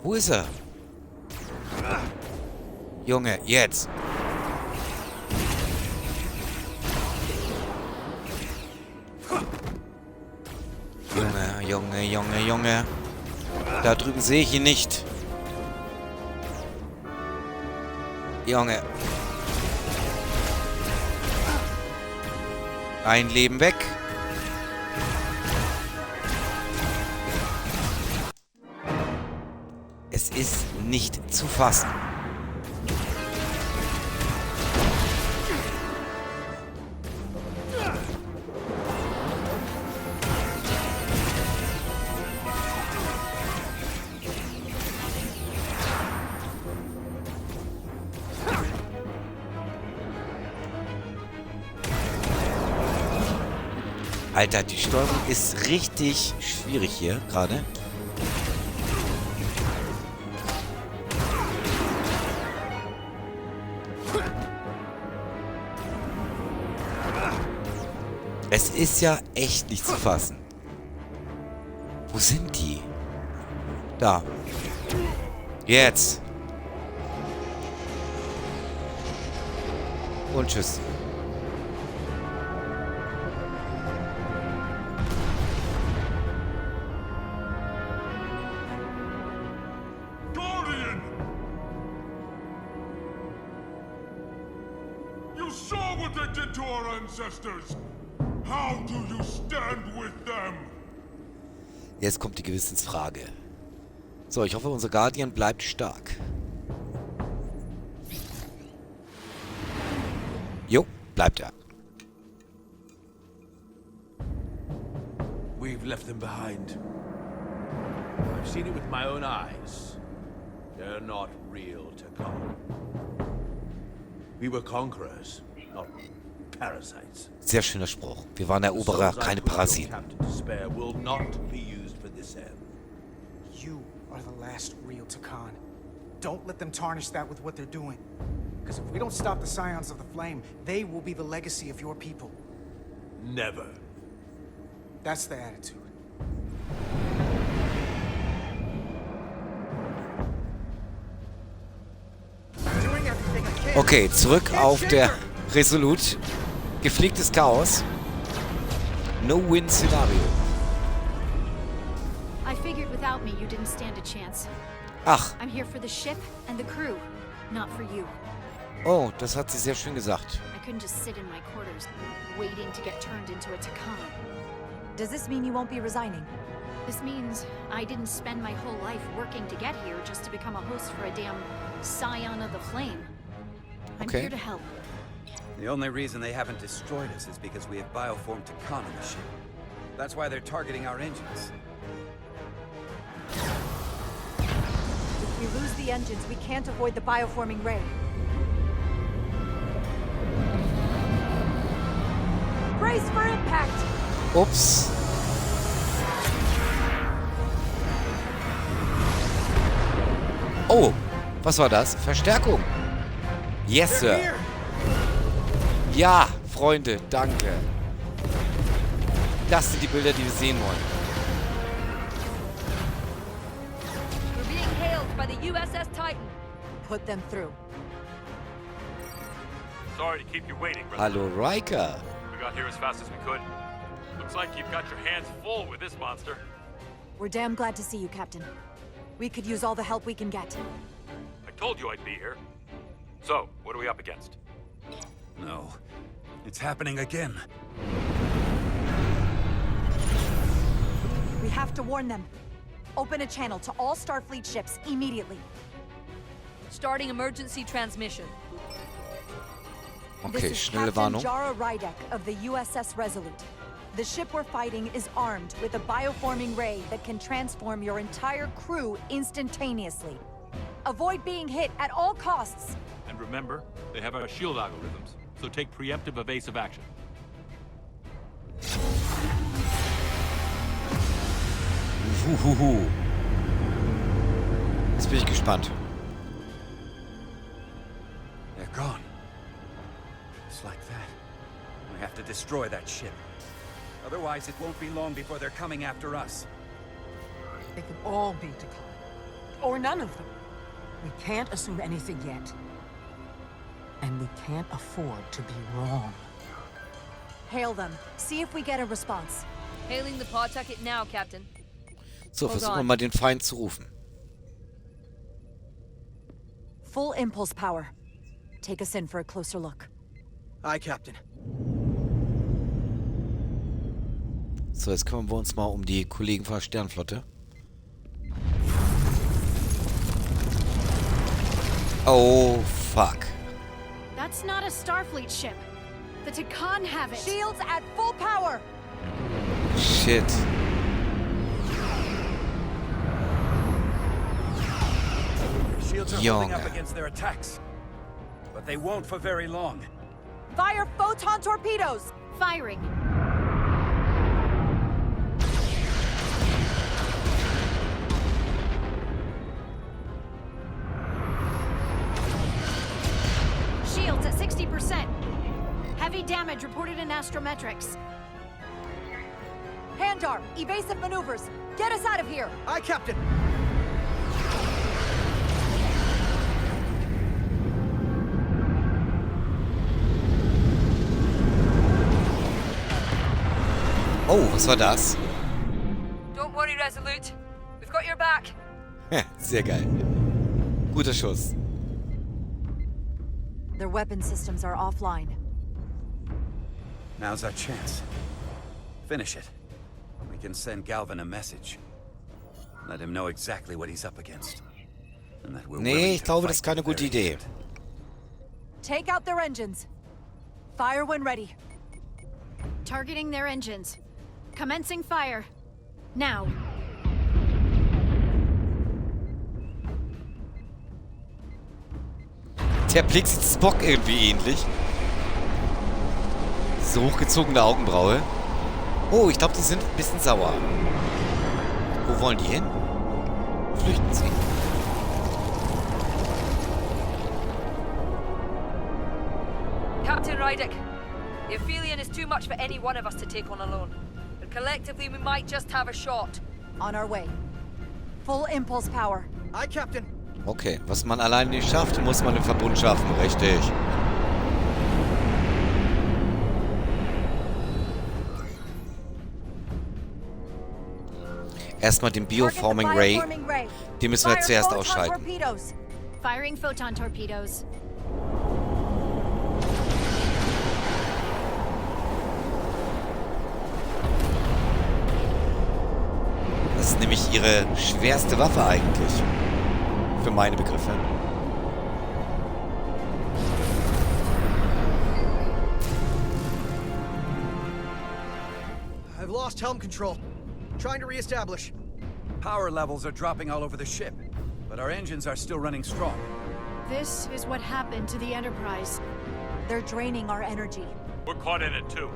Wo ist er? Junge, jetzt. Junge. Da drüben sehe ich ihn nicht. Junge. Ein Leben weg. Es ist nicht zu fassen. Alter, die Steuerung ist richtig schwierig hier gerade. Es ist ja echt nicht zu fassen. Wo sind die? Da. Jetzt. Und tschüss. Guardian! You saw what they did to our ancestors! How do you stand with them? Jetzt kommt die Gewissensfrage. So, ich hoffe, unser Guardian bleibt stark. Jo, bleibt er. We've left them behind. I've seen it with my own eyes. They're not real Takan. We were conquerors, not parasites. Sehr schöner Spruch. Wir waren Eroberer, keine Parasiten. You are the last real Takan. Don't let them tarnish that with what they're doing. Because if we don't stop the Scions of the Flame, they will be the legacy of your people. Never. That's the attitude. Okay, zurück auf der Resolut. Gepflegtes Chaos. No-win-Szenario. I figured without me you didn't stand a chance. Ach. I'm here for the ship and the crew, not for you. Oh, das hat sie sehr schön gesagt. I couldn't just sit in my quarters, waiting to get turned into a Takan. Does this mean you won't be resigning? This means I didn't spend my whole life working to get here just to become a host for a damn Scion of the Flame. I'm here to help. The only reason they haven't destroyed us is because we have bioformed Takan on the ship. That's why they're targeting our engines. If we lose the engines, we can't avoid the bioforming ray. Brace for impact! Ups. Oh, was war das? Verstärkung. Yes, Sir. Ja, Freunde, danke. Das sind die Bilder, die wir sehen wollen. We're being hailed by the USS Titan. Put them through. Sorry to keep you waiting, brother. Hallo, Riker. We got here as fast as we could. Looks like you've got your hands full with this monster. We're damn glad to see you, Captain. We could use all the help we can get. I told you I'd be here. So, what are we up against? No. It's happening again. We have to warn them. Open a channel to all Starfleet ships immediately. Starting emergency transmission. Okay, this is schnelle Captain Warnung. Jara Rydek of the USS Resolut. The ship we're fighting is armed with a bioforming ray that can transform your entire crew instantaneously. Avoid being hit at all costs. And remember, they have our shield algorithms, so take preemptive evasive action. Jetzt bin ich gespannt. They're gone. Just like that. We have to destroy that ship. Otherwise, it won't be long before they're coming after us. They could all be Takan. Or none of them. We can't assume anything yet. And we can't afford to be wrong. Hail them. See if we get a response. Hailing the Pawtucket now, Captain. So, versuchen wir mal den Feind zu rufen. Full impulse power. Take us in for a closer look. Aye, Captain. So, jetzt kümmern wir uns mal um die Kollegen von der Sternflotte. Oh, fuck. That's not a Starfleet ship. The Takan have it. Shields at full power. Shit. The shields are holding up against their attacks. But they won't for very long. Fire photon torpedoes. Firing. Shields at 60%. Heavy damage reported in astrometrics. Handar, evasive maneuvers. Get us out of here. Aye, Captain. Oh, was war das? Don't worry, Resolute. We've got your back. Sehr geil. Guter Schuss. Their weapon systems are offline. Now's our chance. Finish it. We can send Galvin a message. Let him know exactly what he's up against. And that we're Nee, ich glaube, das ist keine gute Idee. Take out their engines. Fire when ready. Targeting their engines. Commencing fire. Now. Der Blick sieht Spock irgendwie ähnlich. So hochgezogene Augenbraue. Oh, ich glaube, die sind ein bisschen sauer. Wo wollen die hin? Flüchten sie. Captain Rydek, the Aphelion is too much for any one of us to take on alone. but collectively we might just have a shot. On our way. Full impulse power. Aye, Captain. Okay, was man alleine nicht schafft, muss man im Verbund schaffen. Richtig. Erstmal den Bioforming Ray. Den müssen wir zuerst ausschalten. Firing photon torpedoes. Das ist nämlich ihre schwerste Waffe eigentlich. Für meine Begriffe. I've lost helm control. Trying to re-establish. Power levels are dropping all over the ship, but our engines are still running strong. This is what happened to the Enterprise. They're draining our energy. We're caught in it too.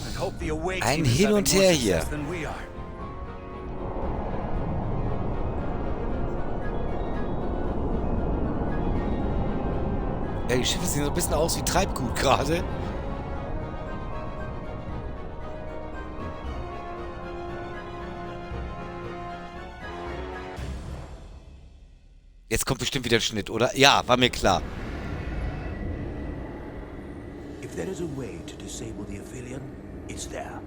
I hope the awake Ein team is Hin having und more Her success hier. than we are. Ja, die Schiffe sehen so ein bisschen aus wie Treibgut gerade. Jetzt kommt bestimmt wieder ein Schnitt, oder? Ja, war mir klar. If there is a way to disable the Aphelion, it's there.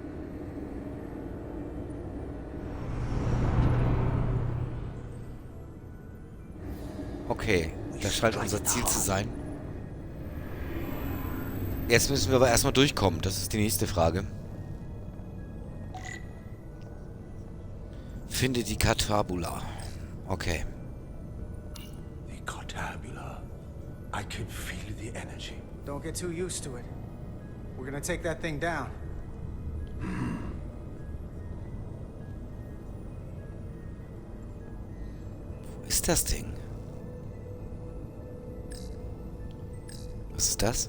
Okay, das scheint unser Ziel zu sein. Jetzt müssen wir aber erstmal durchkommen. Das ist die nächste Frage. Finde die Katabula. Okay. The Katabula. I can feel the energy. Don't get too used to it. We're gonna take that thing down. Wo ist das Ding? Was ist das?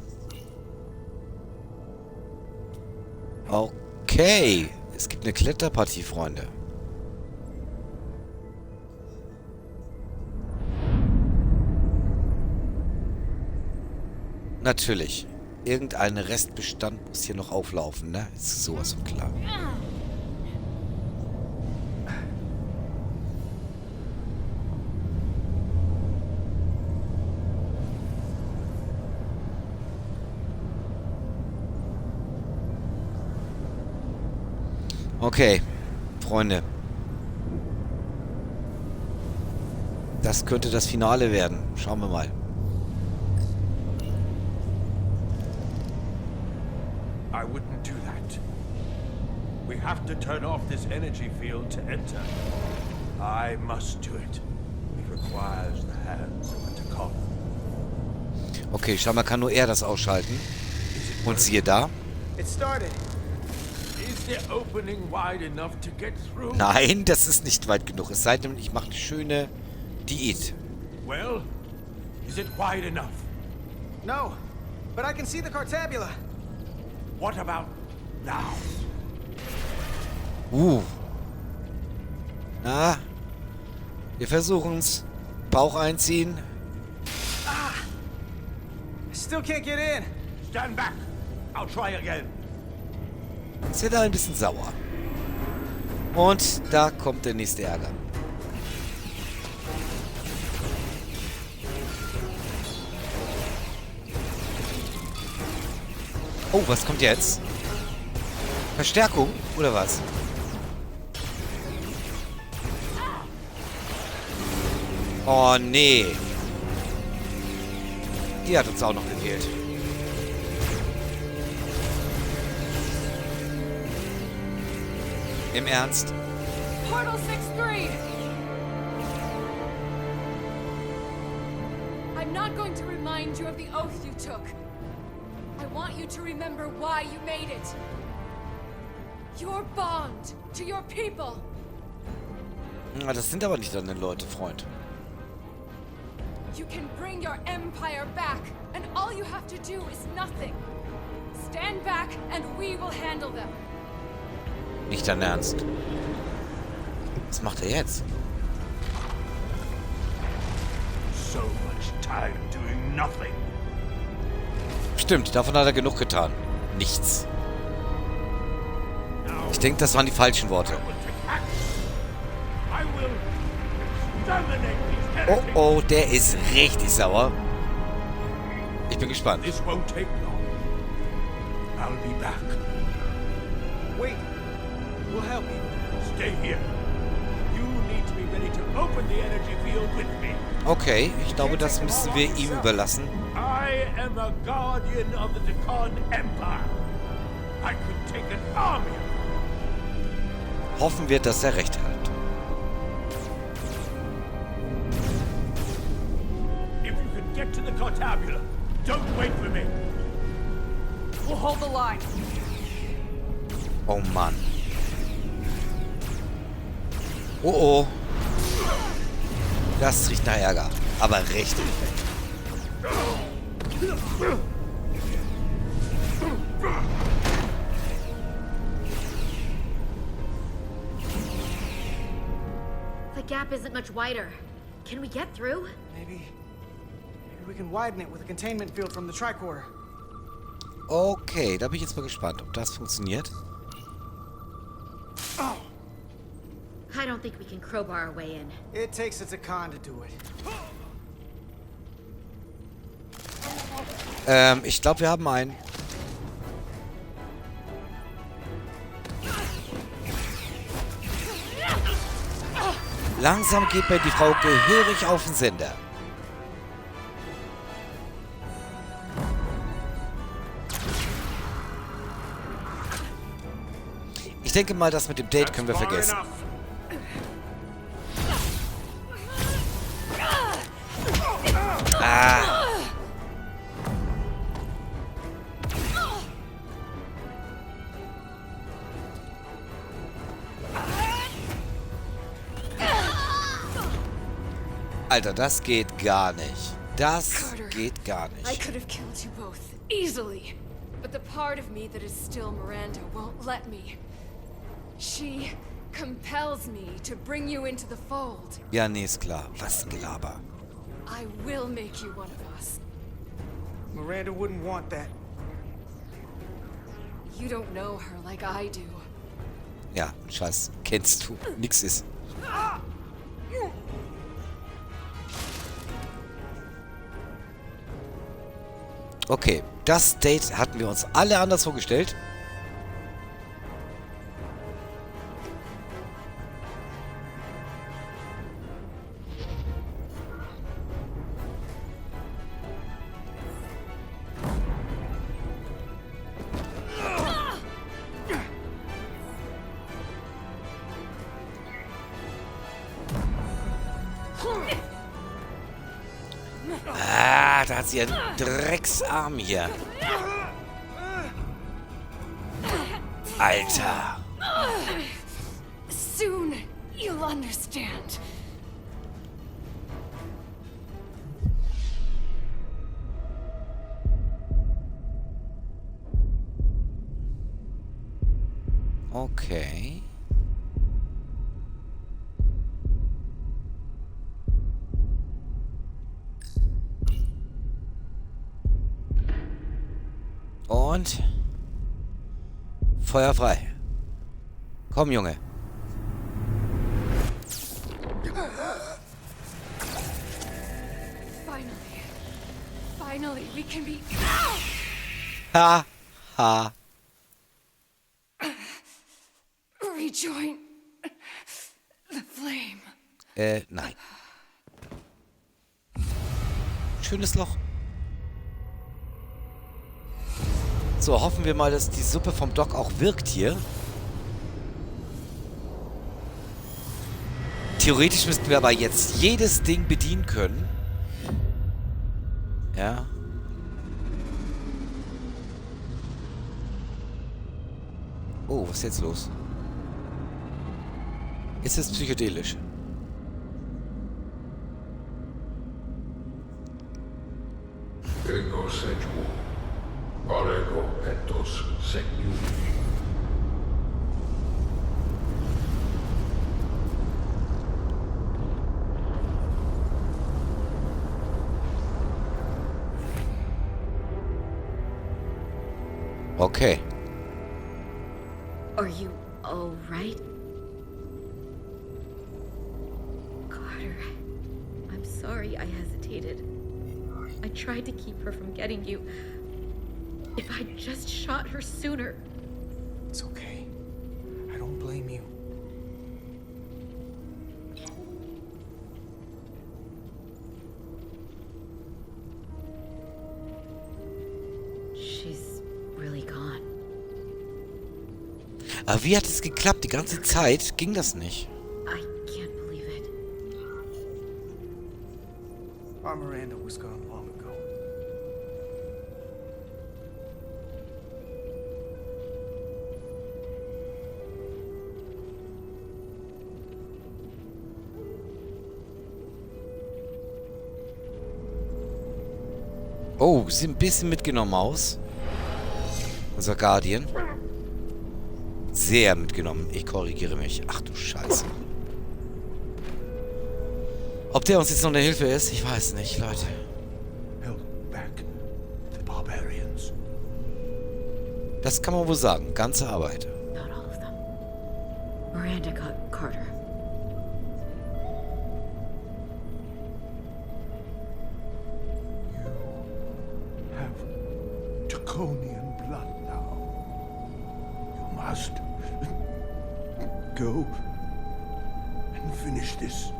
Okay. Es gibt eine Kletterpartie, Freunde. Natürlich. Irgendein Restbestand muss hier noch auflaufen, ne? Ist sowas von klar. Okay, Freunde. Das könnte das Finale werden. Schauen wir mal. I wouldn't do that. We have to turn off this energy field to enter. I must do it. It requires the hands of a Takon. Okay, scheinbar kann nur er das ausschalten. Und siehe da. It started. Is the opening wide enough to get through? Nein, das ist nicht weit genug. Es sei denn, ich mache eine schöne Diät. Well, is it wide enough? No, but I can see the Cartabula. What about now? Na, wir versuchen's. Bauch einziehen. I still can't get in. Stand back. I'll try again. Ist ja da ein bisschen sauer. Und da kommt der nächste Ärger. Oh, was kommt jetzt? Verstärkung? Oder was? Oh, nee. Die hat uns auch noch gefehlt. Im Ernst? Portal 6-3! I'm not going to remind you of the oath you took. I want you to remember why you made it. Your bond to your people. Na, das sind aber nicht deine Leute, Freund. You can bring your empire back, and all you have to do is nothing. Stand back, and we will handle them. Nicht dein Ernst. Was macht er jetzt? So much time doing nothing. Stimmt, davon hat er genug getan. Nichts. Ich denke, das waren die falschen Worte. Oh, oh, der ist richtig sauer. Ich bin gespannt. This won't take long. I'll be back. Wait. We'll help you. Stay here. You need to be ready to open the energy field with me. Okay, ich glaube, das müssen wir ihm überlassen. I am a guardian of the Dakan Empire. I could take an army. Hoffen wir, dass er recht hat. If you can get to the Cortabula, don't wait for me. We'll hold the line. Oh Mann. Oh oh. Das riecht nach Ärger. Aber richtig. The gap isn't much wider. Can we get through? Maybe we can widen it with a containment field from the tricorder. Okay, da bin ich jetzt mal gespannt, ob das funktioniert. I don't think we can crowbar our way in. It takes a Dakan to do it. Ich glaube, wir haben einen. Langsam geht mir die Frau gehörig auf den Sender. Ich denke mal, das mit dem Date können wir vergessen. Ah. Alter, das geht gar nicht. Das geht gar I nicht. could have killed you both, easily. But the part of me that is still Miranda won't let me. She compels me to bring you into the fold. Ja, nee, ist klar. Was ein Gelaber. I will make you one of us. Miranda wouldn't want that. You don't know her like I do. Ja, Scheiß. Kennst du. Nix ist. Okay, das Date hatten wir uns alle anders vorgestellt. Ah, da hat sie einen Drecksarm hier. Alter. Soon you'll understand. Okay. Und Feuer frei. Komm, Junge. Finally, we can be... Ha, ha. Rejoin the flame. Nein. Schönes Loch. So, hoffen wir mal, dass die Suppe vom Doc auch wirkt hier. Theoretisch müssten wir aber jetzt jedes Ding bedienen können. Ja. Oh, was ist jetzt los? Ist es psychedelisch? Okay. Are you all right? Carter, I'm sorry I hesitated. I tried to keep her from getting you. If I'd just shot her sooner. It's okay. I don't blame you. She's really gone. Aber wie hat es geklappt? Die ganze Zeit ging das nicht. I can't believe it. Our Miranda was gone long ago. Oh, sieht ein bisschen mitgenommen aus. Unser Guardian. Sehr mitgenommen. Ich korrigiere mich. Ach du Scheiße. Ob der uns jetzt noch eine Hilfe ist, ich weiß nicht, Leute. Held back the barbarians. Das kann man wohl sagen. Ganze Arbeit. Not all of them. Miranda got Carter. Draconian blood now. You must go and finish this,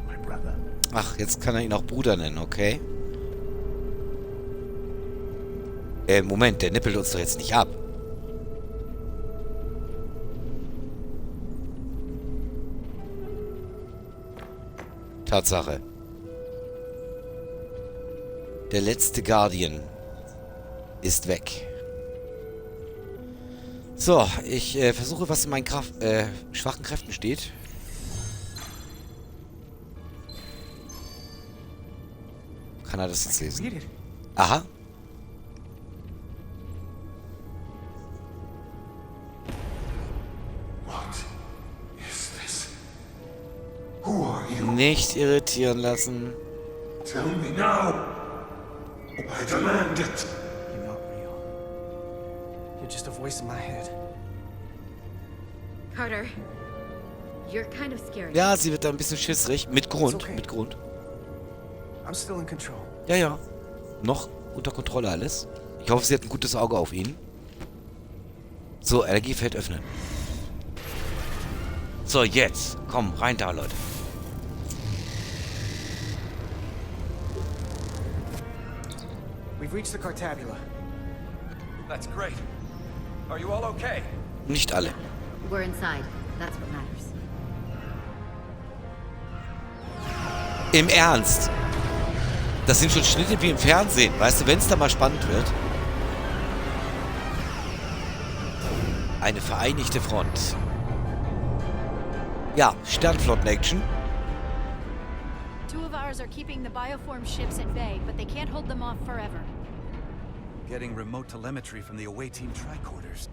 my brother. Ach, jetzt kann er ihn auch Bruder nennen, okay? Moment, der nippelt uns doch jetzt nicht ab. Tatsache. Der letzte Guardian ist weg. So, ich versuche, was in meinen schwachen Kräften steht. Kann er das jetzt lesen? Aha. Nicht irritieren lassen. Tell me now. I demand it. You're not real. You're just a voice in my head. Carter, you're kind of scared. Ja, sie wird da ein bisschen schissrig. Mit Grund, okay. mit Grund. I'm still in control. Ja, ja. Noch unter Kontrolle alles. Ich hoffe, sie hat ein gutes Auge auf ihn. So, Energiefeld öffnen. So, jetzt. Komm, rein da, Leute. We've reached the Cartabula. That's great. Are you all okay? Nicht alle. We're inside. That's what matters. Im Ernst. Das sind schon Schnitte wie im Fernsehen. Weißt du, wenn es da mal spannend wird. Eine vereinigte Front. Ja, Sternflotten-Action. Two of ours are keeping the bioform ships at bay, but they can't hold them off forever. Getting remote telemetry from the away team tricorders.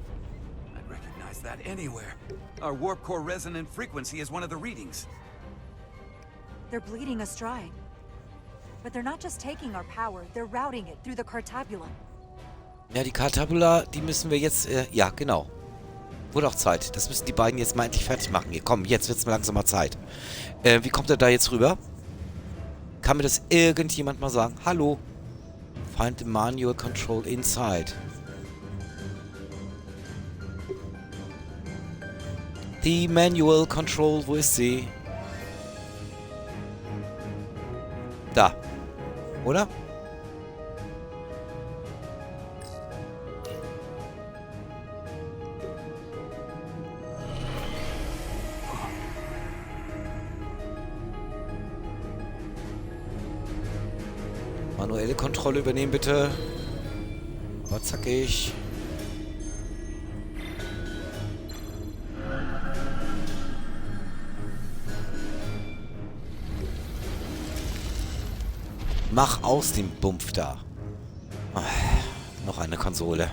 I'd recognize that anywhere. Our warp core resonant frequency is one of the readings. They're bleeding us dry. But they're not just taking our power, they're routing it through the Cartabula. Ja, die Cartabula, die müssen wir jetzt, ja, genau. Wurde auch Zeit. Das müssen die beiden jetzt mal endlich fertig machen. Hier, komm, jetzt wird's mal langsam mal Zeit. Wie kommt er da jetzt rüber? Kann mir das irgendjemand mal sagen? Hallo? Find the manual control inside. Die Manual Control, wo ist sie? Da. Oder? Manuelle Kontrolle übernehmen, bitte. Aber zackig. Mach aus dem Bumpf da. Oh, noch eine Konsole.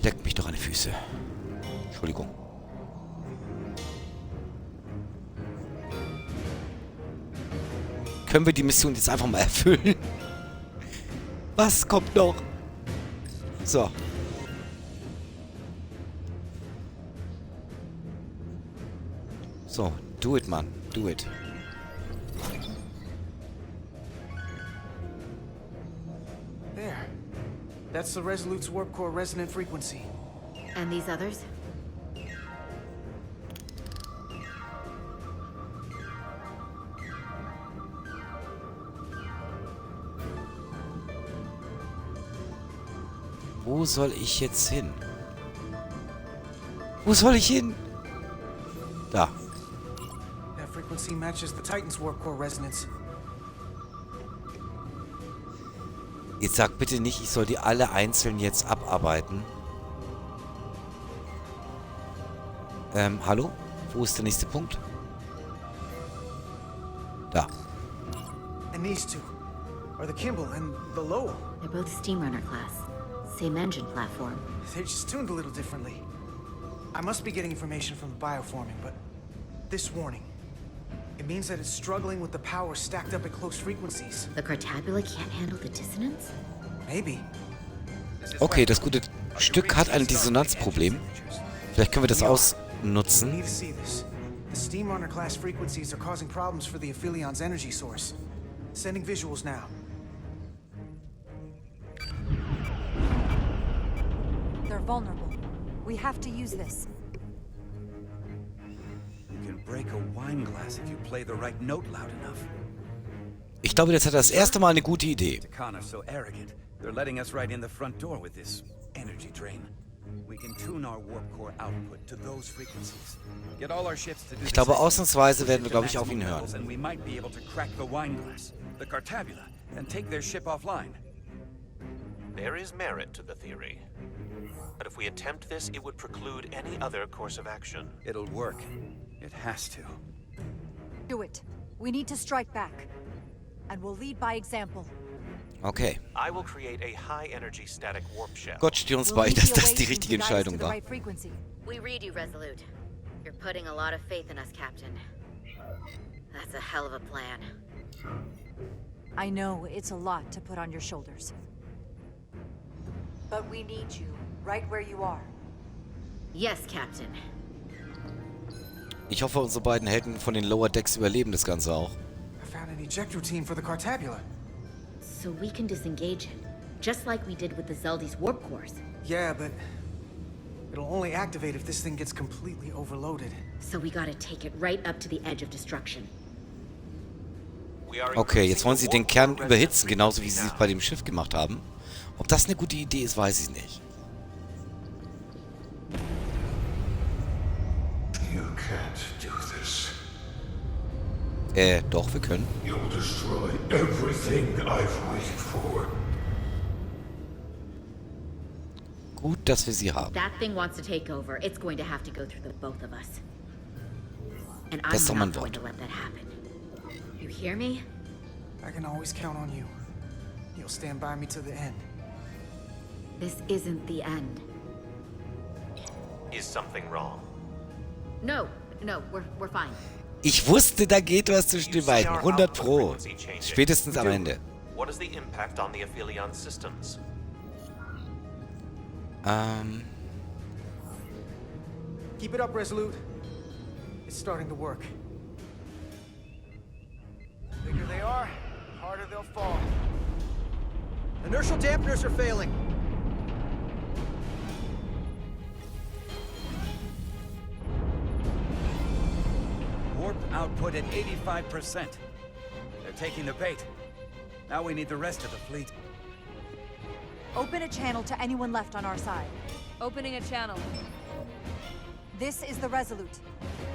Leckt mich doch an die Füße. Entschuldigung. Können wir die Mission jetzt einfach mal erfüllen? Was kommt noch? So. So, do it, Mann. Do it. There. That's the Resolut's warp core resonant frequency. And these others? Wo soll ich jetzt hin? Wo soll ich hin? Da. That frequency matches the Titan's warp core resonance. Jetzt sag bitte nicht, ich soll die alle einzeln jetzt abarbeiten. Hallo? Wo ist der nächste Punkt? Da. And these two are the Kimball and the Lowell. They're both Steamrunner class. Same engine platform. They're just tuned a little differently. I must be getting information from the bioforming, but this warning, it means that it's struggling with the power stacked up at close frequencies. The Cartabula can't handle the dissonance? Maybe. Okay, das gute Stück hat ein Dissonanzproblem. Vielleicht können wir das We ausnutzen. need to see this. The Steamrunner class frequencies are causing problems for the Aphilion's energy source. Sending visuals now. They're vulnerable. We have to use this. You can break a wine glass if you play the right note loud enough. Ich glaube, das hat das erste Mal eine gute Idee. Takana's so arrogant. They're letting us right in the front door with this energy drain. We can tune our warp core output to those frequencies. Get all our ships to do Ich glaube, ausnahmsweise werden wir, glaube ich, auf ihn hören. and we might be able to crack the wine glass, the Cartabula, and take their ship offline. There is merit to the theory. But if we attempt this, it would preclude any other course of action. It'll work. It has to. Do it. We need to strike back. And we'll lead by example. Okay. I will create a high-energy static warp shell. Gott steht uns bei, dass das die richtige Entscheidung war. We read you, Resolut. You're putting a lot of faith in us, Captain. That's a hell of a plan. I know it's a lot to put on your shoulders. But we need you, right where you are. Yes, Captain. Ich hoffe, unsere beiden Helden von den Lower Decks überleben das Ganze auch. I found an ejector team for the Cartabula. So we can disengage it, just like we did with the Zeldy's warp cores. Yeah, but it'll only activate if this thing gets completely overloaded. So we gotta take it right up to the edge of destruction. Okay, jetzt wollen sie den Kern überhitzen, genauso wie sie es bei dem Schiff gemacht haben. Ob das eine gute Idee ist, weiß ich nicht. You can't do this. Doch, wir können. You'll destroy everything I've waited for. Gut, dass wir sie haben. That thing wants to take over. It's going to have to go through the both of us. And Das ist doch I'm mein not going Wort. to let that happen. You hear me? I can always count on you. You'll stand by me to the end. This isn't the end. Is something wrong? No, we're fine. Ich wusste, da geht was zwischen den beiden. 100 Pro. Spätestens am Ende. What is the impact on the Aphelion systems? Keep it up, Resolute. It's starting to work. The bigger they are, the harder they'll fall. Inertial dampeners are failing. Warp output at 85%. They're taking the bait. Now we need the rest of the fleet. Open a channel to anyone left on our side. Opening a channel. This is the Resolute.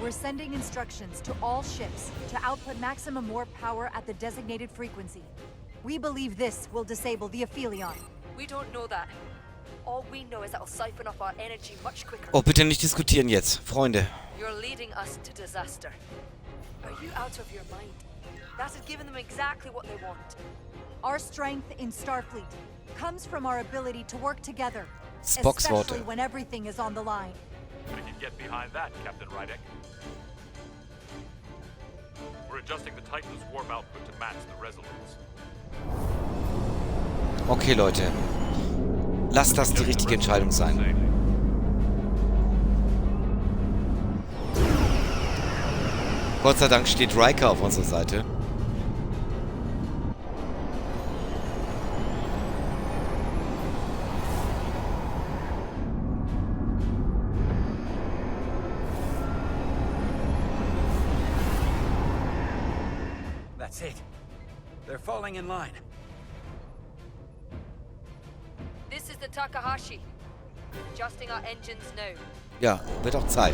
We're sending instructions to all ships to output maximum warp power at the designated frequency. We believe this will disable the Aphelion. We don't know that. All we know is it'll siphon off our energy much quicker. Oh, bitte nicht diskutieren jetzt, Freunde. You're leading us to disaster. Are you out of your mind? That has given them exactly what they want. Our strength in Starfleet comes from our ability to work together, Spock's especially Worte. when everything is on the line. I can get behind that, Captain Rydek. We're adjusting the Titan's warp output to match the Resolute's. Okay, Leute. Lasst das die richtige Entscheidung sein. Gott sei Dank steht Riker auf unserer Seite. That's it. They're falling in line. This is the Takahashi. Adjusting our engines now. Ja, wird auch Zeit.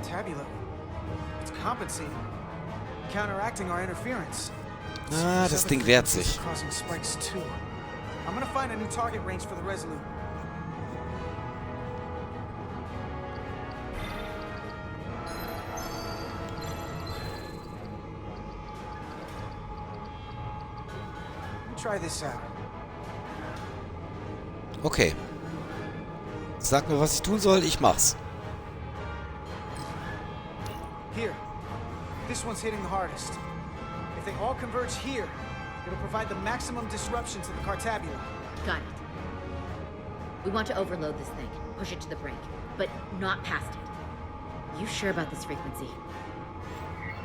Tabula. It's compensating. Counteracting our interference. Ah, das Ding wehrt sich. Causing spikes too. I'm gonna find a new target range for the Resolut. Try this out. Okay. Sag mir, was ich tun soll, ich mach's. Here. This one's hitting the hardest. If they all converge here, it'll provide the maximum disruption to the Cartabula. Got it. We want to overload this thing, push it to the brink, but not past it. You sure about this frequency?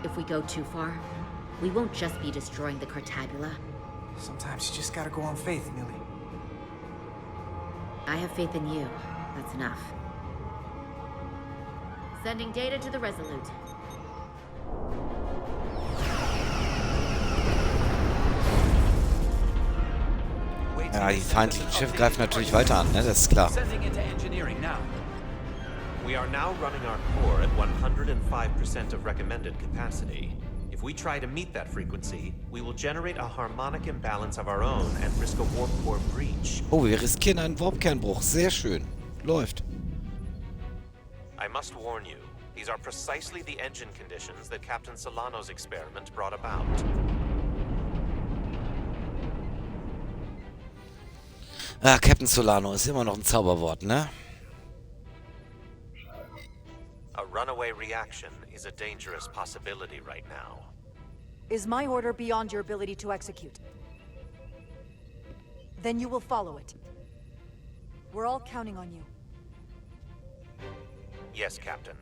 If we go too far, we won't just be destroying the Cartabula. Sometimes you just gotta go on faith, Millie. I have faith in you. That's enough. Sending data to the Resolut. Ja, die feindlichen Schiffe greifen natürlich weiter an, ne? Das ist klar. We are now running our core at 105% of recommended capacity. If we try to meet that frequency, we will generate a harmonic imbalance of our own and risk a warp core breach. Oh, wir riskieren einen Warpkernbruch. Sehr schön. Läuft. I must warn you, these are precisely the engine conditions that Captain Solano's experiment brought about. Ah, Captain Solano ist immer noch ein Zauberwort, ne? A runaway reaction is a dangerous possibility right now. Is my order beyond your ability to execute? Then you will follow it. We're all counting on you. Yes, Captain.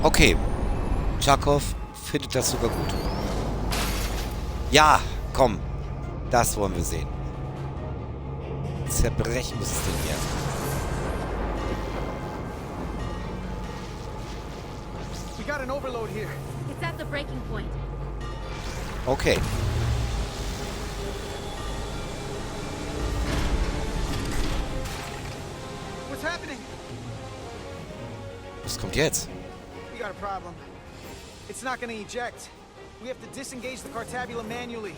Okay. Tschakov findet das sogar gut. Ja, komm. Das wollen wir sehen. Zerbrechen muss es denn hier. We got an overload here. It's at the breaking point. Okay. What's happening? Was kommt jetzt? We got a problem. It's not gonna eject. We have to disengage the Cartabula manually.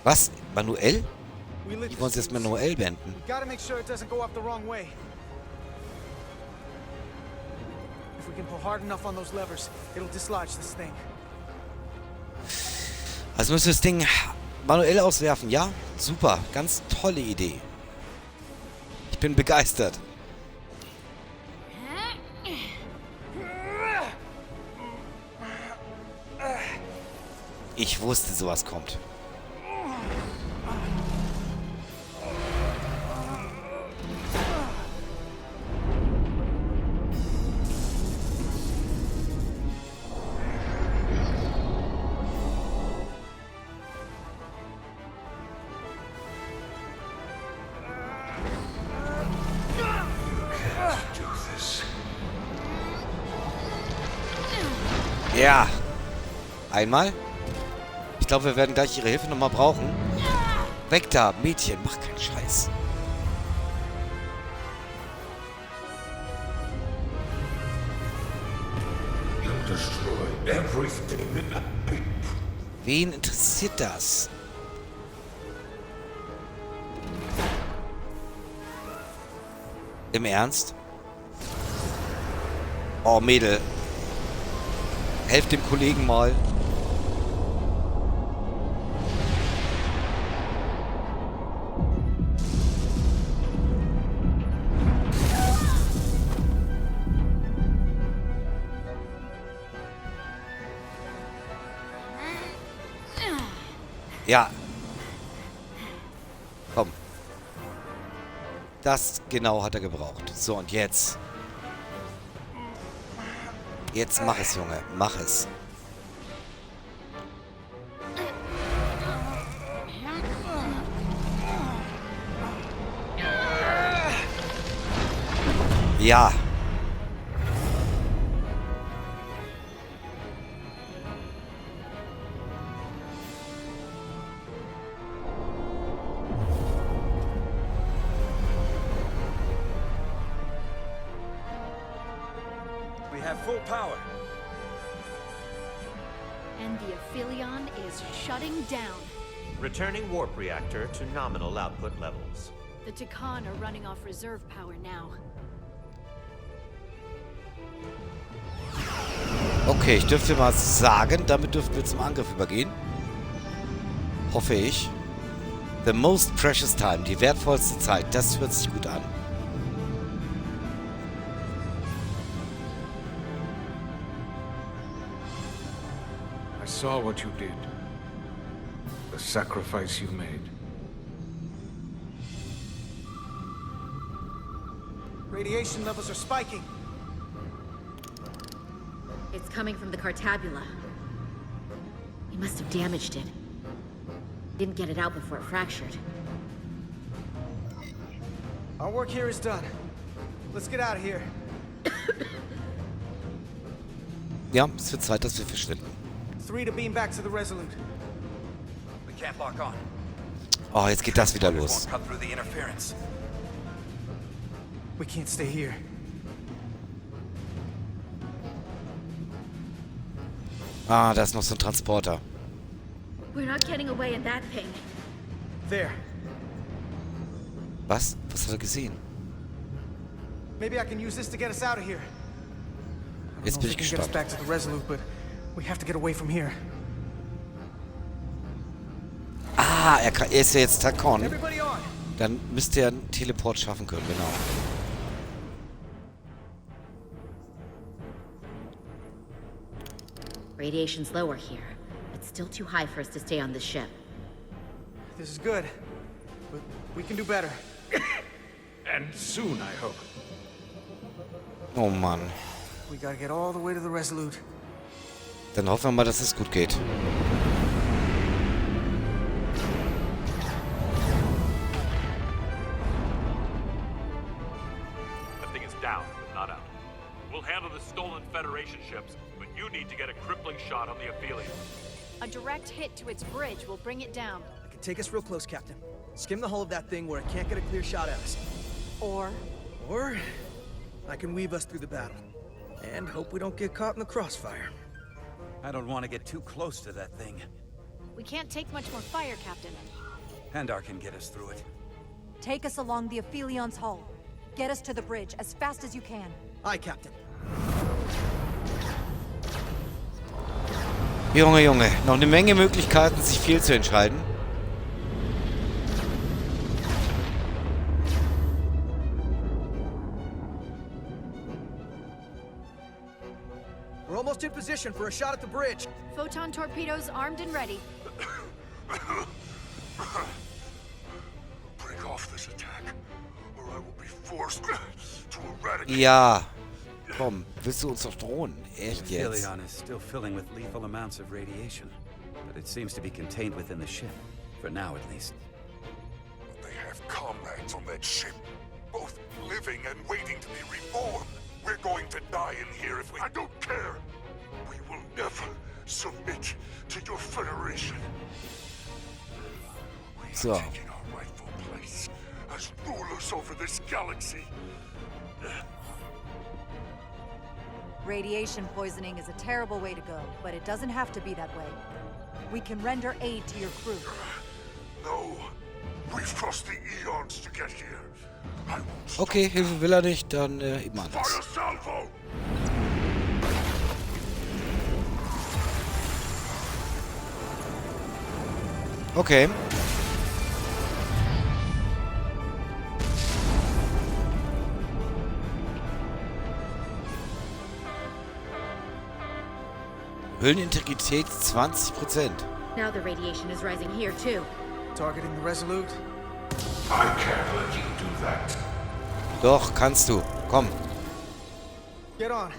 Was? Manuell? Die wollen es jetzt manuell wenden. We gotta make sure it doesn't go off the wrong way. If we can pull hard enough on those levers, it'll dislodge this thing. Also müssen wir das Ding manuell auswerfen, ja? Super, ganz tolle Idee. Ich bin begeistert. Ich wusste, sowas kommt. Ja. Einmal. Ich glaube, wir werden gleich ihre Hilfe nochmal brauchen. Weg da, Mädchen, mach keinen Scheiß. Wen interessiert das? Im Ernst? Oh, Mädel. Helft dem Kollegen mal. Ja. Komm. Das genau hat er gebraucht. So, und jetzt. Jetzt mach es, Junge. Mach es. Ja. We have full power. And the Aphelion is shutting down. Returning warp reactor to nominal output levels. The Takan are running off reserve power now. Okay, ich dürfte mal sagen, damit dürften wir zum Angriff übergehen. Hoffe ich. The most precious time, die wertvollste Zeit. Das hört sich gut an. I saw what you did. The sacrifice you made. Radiation levels are spiking. It's coming from the Cartabula. We must have damaged it. Didn't get it out before it fractured. Our work here is done. Let's get out of here. Ja, es wird Zeit, dass wir verschwinden. 3 to beam back to the Resolut. We can't lock on. Oh, jetzt geht das wieder los. Cut through the interference. We can't stay here. Ah, da ist noch so ein Transporter. We're not getting away in that thing. There. Was? Was hat er gesehen? Maybe I can use this to get us out of here. Jetzt bin ich Get us gespannt. back to the Resolut, but we have to get away from here. Ah, er ist ja jetzt Takon. Everybody on. Dann müsste er einen Teleport schaffen können, genau. Radiation's lower here, but still too high for us to stay on this ship. This is good, but we can do better. And soon, I hope. Oh Mann. We gotta get all the way to the Resolut. Dann hoffen wir mal, dass es gut geht. That thing is down, not out. We'll handle the stolen Federation ships, but you need to get a crippling shot on the Aphelion. A direct hit to its bridge will bring it down. I can take us real close, Captain. Skim the hull of that thing where it can't get a clear shot at us. Or I can weave us through the battle. And hope we don't get caught in the crossfire. I don't want to get too close to that thing. we can't take much more fire, Captain. Handar can get us through it. Take us along the Aphelion's hull. Get us to the bridge as fast as you can. Aye, Captain. Junge, Junge. Noch eine Menge Möglichkeiten, sich viel zu entscheiden. We're almost in position for a shot at the bridge. Photon torpedoes armed and ready. Break off this attack, or I will be forced to eradicate. Ja. Komm, willst du uns doch drohen? Echt The jetzt? Aphelion is still filling with lethal amounts of radiation, but it seems to be contained within the ship, for now at least. They have comrades on that ship, both living and waiting to be reborn. We're going to die in here if we... I don't care! We will never submit to your Federation. So. We're taking our rightful place as rulers over this galaxy. Radiation poisoning is a terrible way to go, but it doesn't have to be that way. We can render aid to your crew. No. We've crossed the eons to get here. I won't stop. Okay, Hilfe will er nicht, dann eben anders. Fire salvo! Okay. Hüllenintegrität 20%. Now the radiation is rising here, too. Targeting the Resolute? I can't let you do that. Doch, kannst du. Komm. Get on.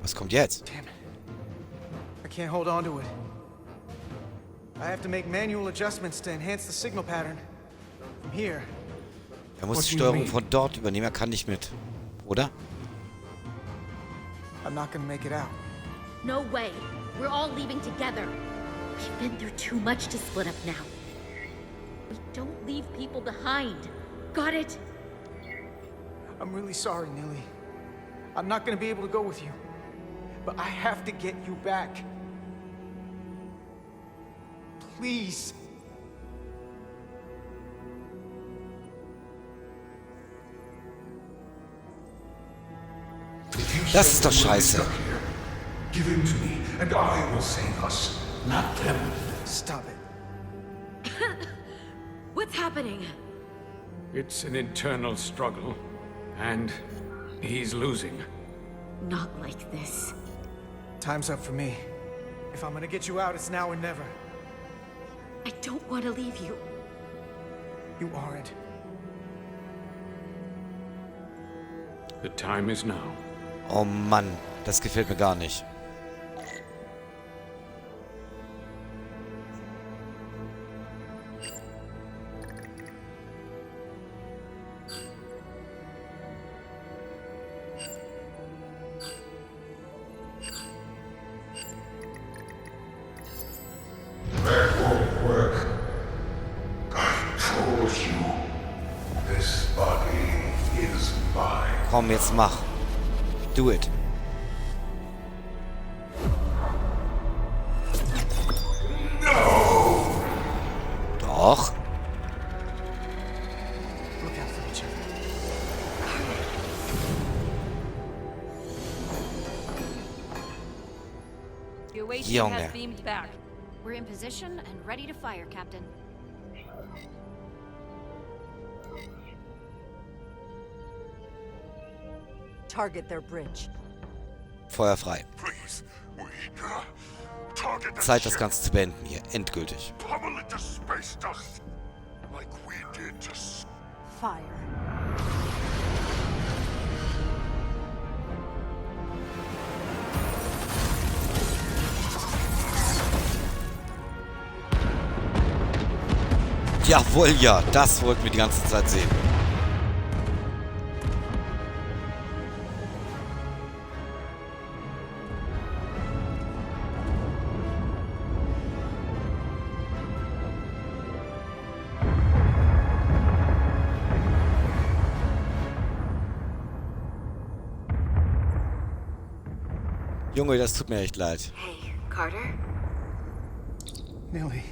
Was kommt jetzt? Damn it. I can't hold on to it. I have to make manual adjustments to enhance the signal pattern. From here. Er muss die Steuerung von dort übernehmen, er kann nicht mit. Oder? I'm not gonna make it out. No way. We're all leaving together. We've been through too much to split up now. We don't leave people behind. Got it? I'm really sorry, Nilly. I'm not gonna be able to go with you. But I have to get you back. Please. Das ist doch scheiße. Give him to me, and I will save us, not them. Stop it. What's happening? It's an internal struggle, and he's losing. Not like this. Time's up for me. If I'm gonna get you out, it's now or never. I don't want to leave you. You aren't. The time is now. Oh Mann, das gefällt mir gar nicht. That won't work. I told you. This body is mine. Komm, jetzt mach. Do it. No! Doch. Look out for each other. Your waiting Junge. has beamed back. We're in position and ready to fire, Captain. Target their bridge. Feuer frei. Please, target the Zeit, das ship. Ganze zu beenden hier. Endgültig. Pummel it to space dust, like we did to Fire. Jawohl, ja. Das wollten wir die ganze Zeit sehen. Junge, das tut mir echt leid. Hey, Carter? Nilly.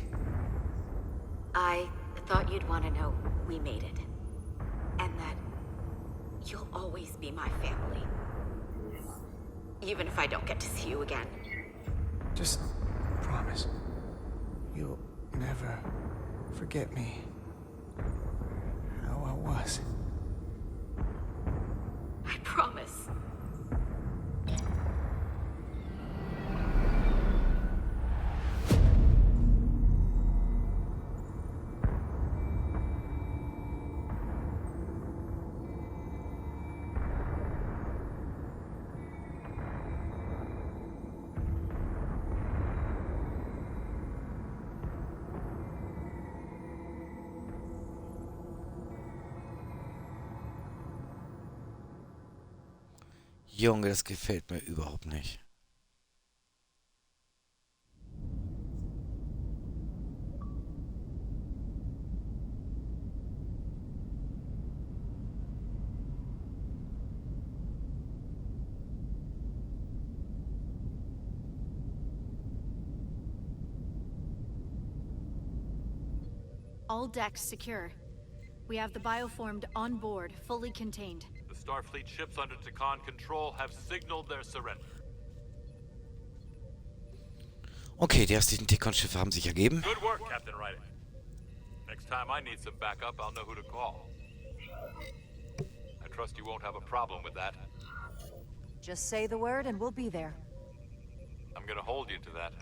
I thought you'd want to know we made it. And that you'll always be my family. Even if I don't get to see you again. Just promise. You'll never forget me. How I was. I promise. Junge, das gefällt mir überhaupt nicht. All decks secure. We have the bioformed on board, fully contained. The Starfleet ships under Takan control have signaled their surrender. Okay, die restlichen Tekon-Schiffe haben sich ergeben. Good work, Captain Ryder. Next time I need some backup, I'll know who to call. I trust you won't have a problem with that. Just say the word and we'll be there. I'm gonna hold you to that.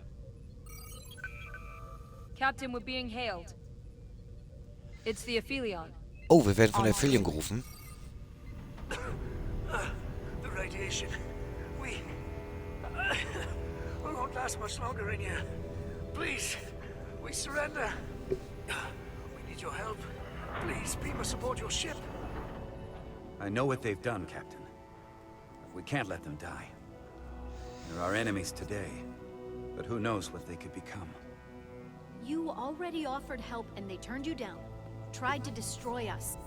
Captain, we're being hailed. It's the Aphelion. Oh, wir werden von der Aphelion gerufen. The radiation. We won't last much longer in here. Please, we surrender. We need your help. Please, beam us aboard your ship. I know what they've done, Captain. We can't let them die. They're our enemies today, but who knows what they could become. You already offered help and they turned you down. Tried to destroy us.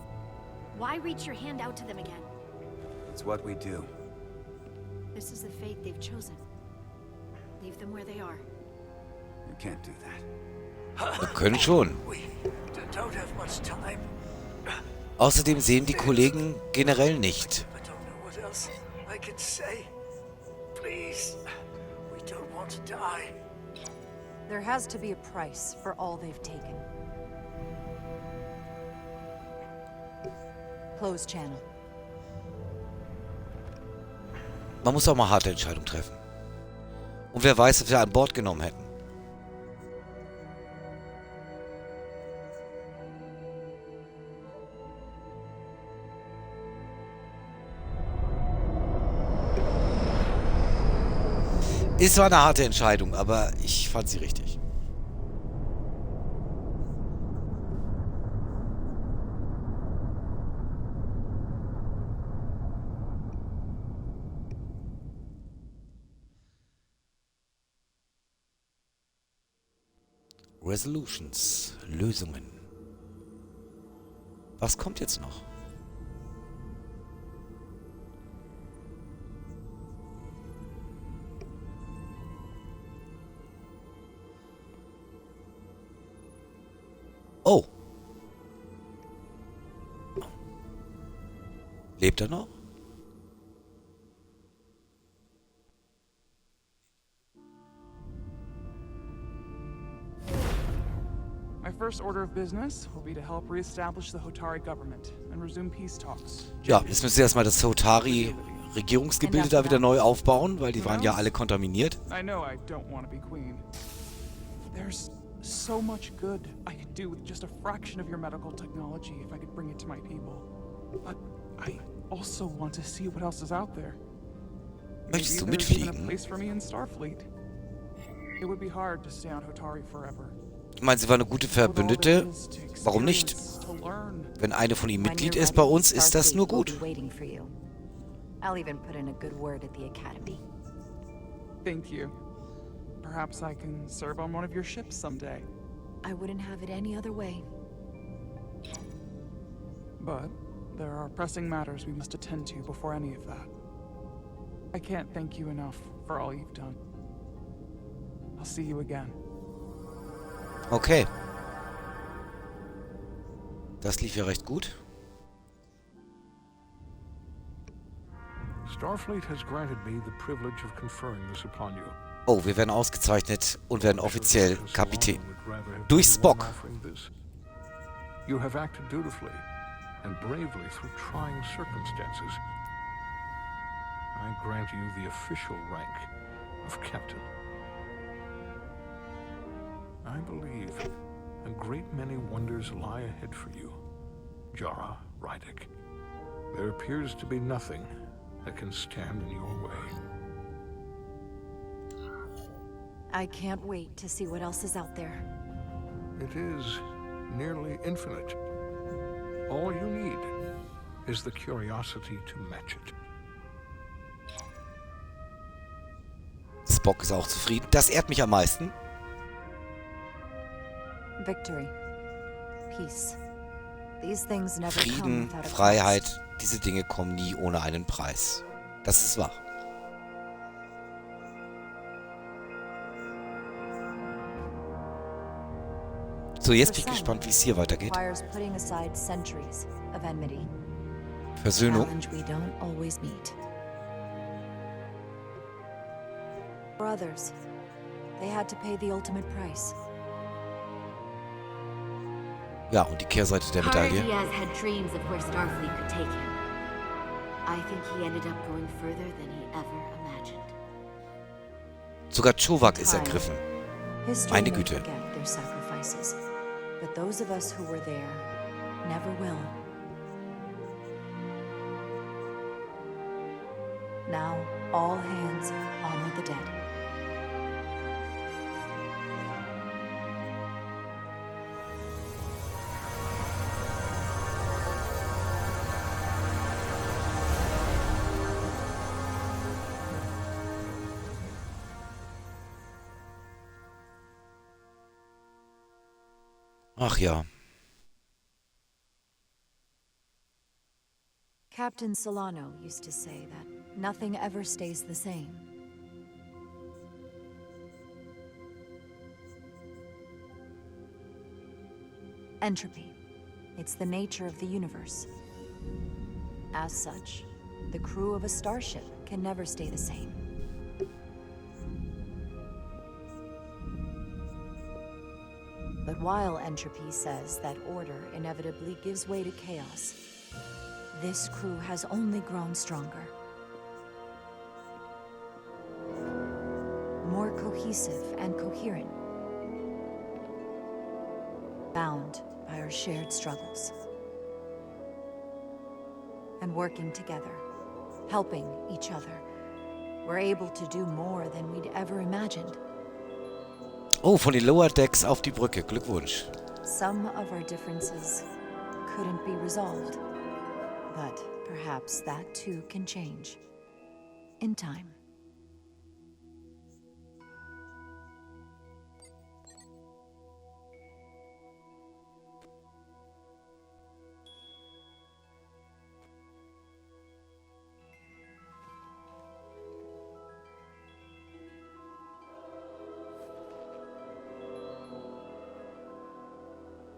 Why reach your hand out to them again? It's what we do. This is the fate they've chosen. Leave them where they are. You can't do that. Wir können schon. We don't have much time. Außerdem sehen die Kollegen generell nicht. I don't know what else I can say. Please, we don't want to die. There has to be a price for all they've taken. Close channel. Man muss auch mal harte Entscheidungen treffen. Und wer weiß, was wir an Bord genommen hätten. Es war eine harte Entscheidung, aber ich fand sie richtig. Resolutions, Lösungen. Was kommt jetzt noch? Oh. Lebt er noch? My first order of business will be to help re-establish the Hotari government and resume peace talks. Ja, jetzt müssen wir erstmal das Hotari-Regierungsgebilde da wieder neu aufbauen, weil die waren ja alle kontaminiert. I know I don't want to be queen. There's so much good I could do with just a fraction of your medical technology if I could bring it to my people. But I also want to see what else is out there. Möchtest du Maybe there's even a mitfliegen? place for me in Starfleet. It would be hard to stay on Hotari forever. Ich meine, sie war eine gute Verbündete. Warum nicht? Wenn eine von ihnen Mitglied ist bei uns, ist das nur gut. I'll even put in a good word at the academy. Thank you. Perhaps I can serve on one of your ships someday. I wouldn't have it any other way. But there are pressing matters we must attend to before any of that. I can't thank you enough for all you've done. I'll see you again. Okay. Das lief ja recht gut. Starfleet has granted me the privilege of conferring this upon you. Oh, wir werden ausgezeichnet und werden offiziell Kapitän. Durch Spock. You have acted dutifully and bravely through trying circumstances. I grant you the official rank of captain. I believe a great many wonders lie ahead for you, Jara Rydick. There appears to be nothing that can stand in your way. I can't wait to see what else is out there. It is nearly infinite. All you need is the curiosity to match it. Spock ist auch zufrieden. Das ehrt mich am meisten. Victory. Peace. These things never come Frieden, without a cost. Freiheit, diese Dinge kommen nie ohne einen Preis. Das ist wahr. So, jetzt bin ich gespannt, wie es hier weitergeht. Requires putting aside centuries of enmity. Versöhnung. Challenge we don't always meet. For others, they had to pay the ultimate price. Ja, und die Kehrseite der Medaille. Diaz had dreams of where Starfleet could take him. I think he ended up going further than he ever imagined. Sogar Chowak ist ergriffen. Meine Güte. Forget their sacrifices, but those of us who were there never will. Now, all hands honor the dead. Ach ja. Captain Solano used to say that nothing ever stays the same. Entropy. It's the nature of the universe. As such, the crew of a starship can never stay the same. But while entropy says that order inevitably gives way to chaos, this crew has only grown stronger. More cohesive and coherent. Bound by our shared struggles. And working together, helping each other, we're able to do more than we'd ever imagined. Oh, von den Lower Decks auf die Brücke. Glückwunsch. Some of our differences couldn't be resolved, but perhaps that too can change in time.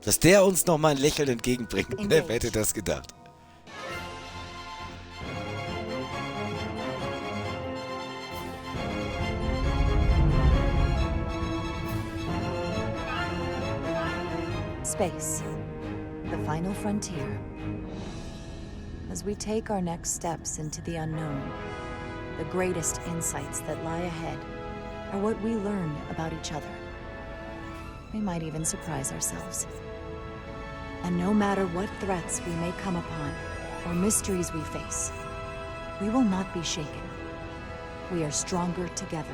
Dass der uns noch mal ein Lächeln entgegenbringt. Wer hätte das gedacht? Space, the final frontier. As we take our next steps into the unknown, the greatest insights that lie ahead are what we learn about each other. We might even surprise ourselves. And no matter what threats we may come upon, or mysteries we face, we will not be shaken. We are stronger together.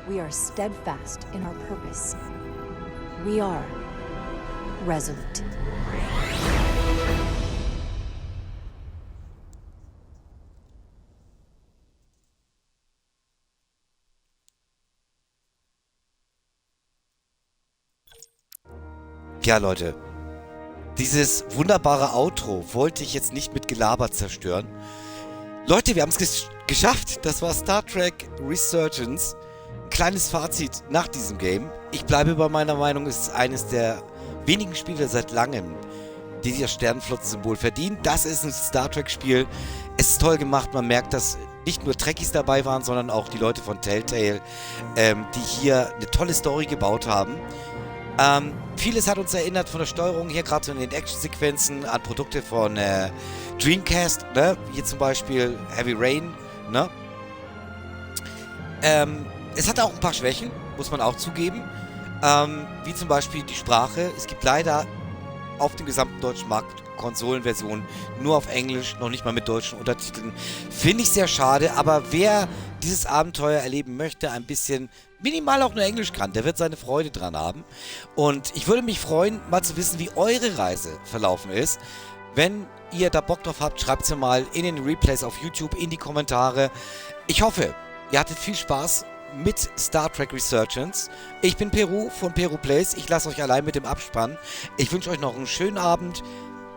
We are steadfast in our purpose. We are Resolut. Ja, Leute. Dieses wunderbare Outro wollte ich jetzt nicht mit Gelaber zerstören. Leute, wir haben es geschafft. Das war Star Trek Resurgence. Ein kleines Fazit nach diesem Game. Ich bleibe bei meiner Meinung, es ist eines der wenigen Spiele seit langem, die das Sternenflotten-Symbol verdienen. Das ist ein Star Trek-Spiel. Es ist toll gemacht. Man merkt, dass nicht nur Trekkies dabei waren, sondern auch die Leute von Telltale, die hier eine tolle Story gebaut haben. Vieles hat uns erinnert von der Steuerung hier, gerade so in den Actionsequenzen, an Produkte von Dreamcast, ne? Hier zum Beispiel Heavy Rain, ne? Es hat auch ein paar Schwächen, muss man auch zugeben, wie zum Beispiel die Sprache. Es gibt leider auf dem gesamten deutschen Markt Konsolenversionen nur auf Englisch, noch nicht mal mit deutschen Untertiteln. Finde ich sehr schade, aber wer dieses Abenteuer erleben möchte, ein bisschen minimal auch nur Englisch kann, der wird seine Freude dran haben. Und ich würde mich freuen, mal zu wissen, wie eure Reise verlaufen ist. Wenn ihr da Bock drauf habt, schreibt es mir mal in den Replays auf YouTube, in die Kommentare. Ich hoffe, ihr hattet viel Spaß mit Star Trek Resurgence. Ich bin Peru von Peru Plays. Ich lasse euch allein mit dem Abspann. Ich wünsche euch noch einen schönen Abend.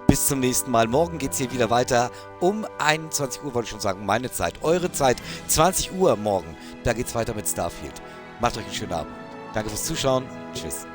Bis zum nächsten Mal. Morgen geht es hier wieder weiter. Um 21 Uhr wollte ich schon sagen, meine Zeit. Eure Zeit, 20 Uhr morgen. Da geht es weiter mit Starfield. Macht euch einen schönen Abend. Danke fürs Zuschauen. Tschüss.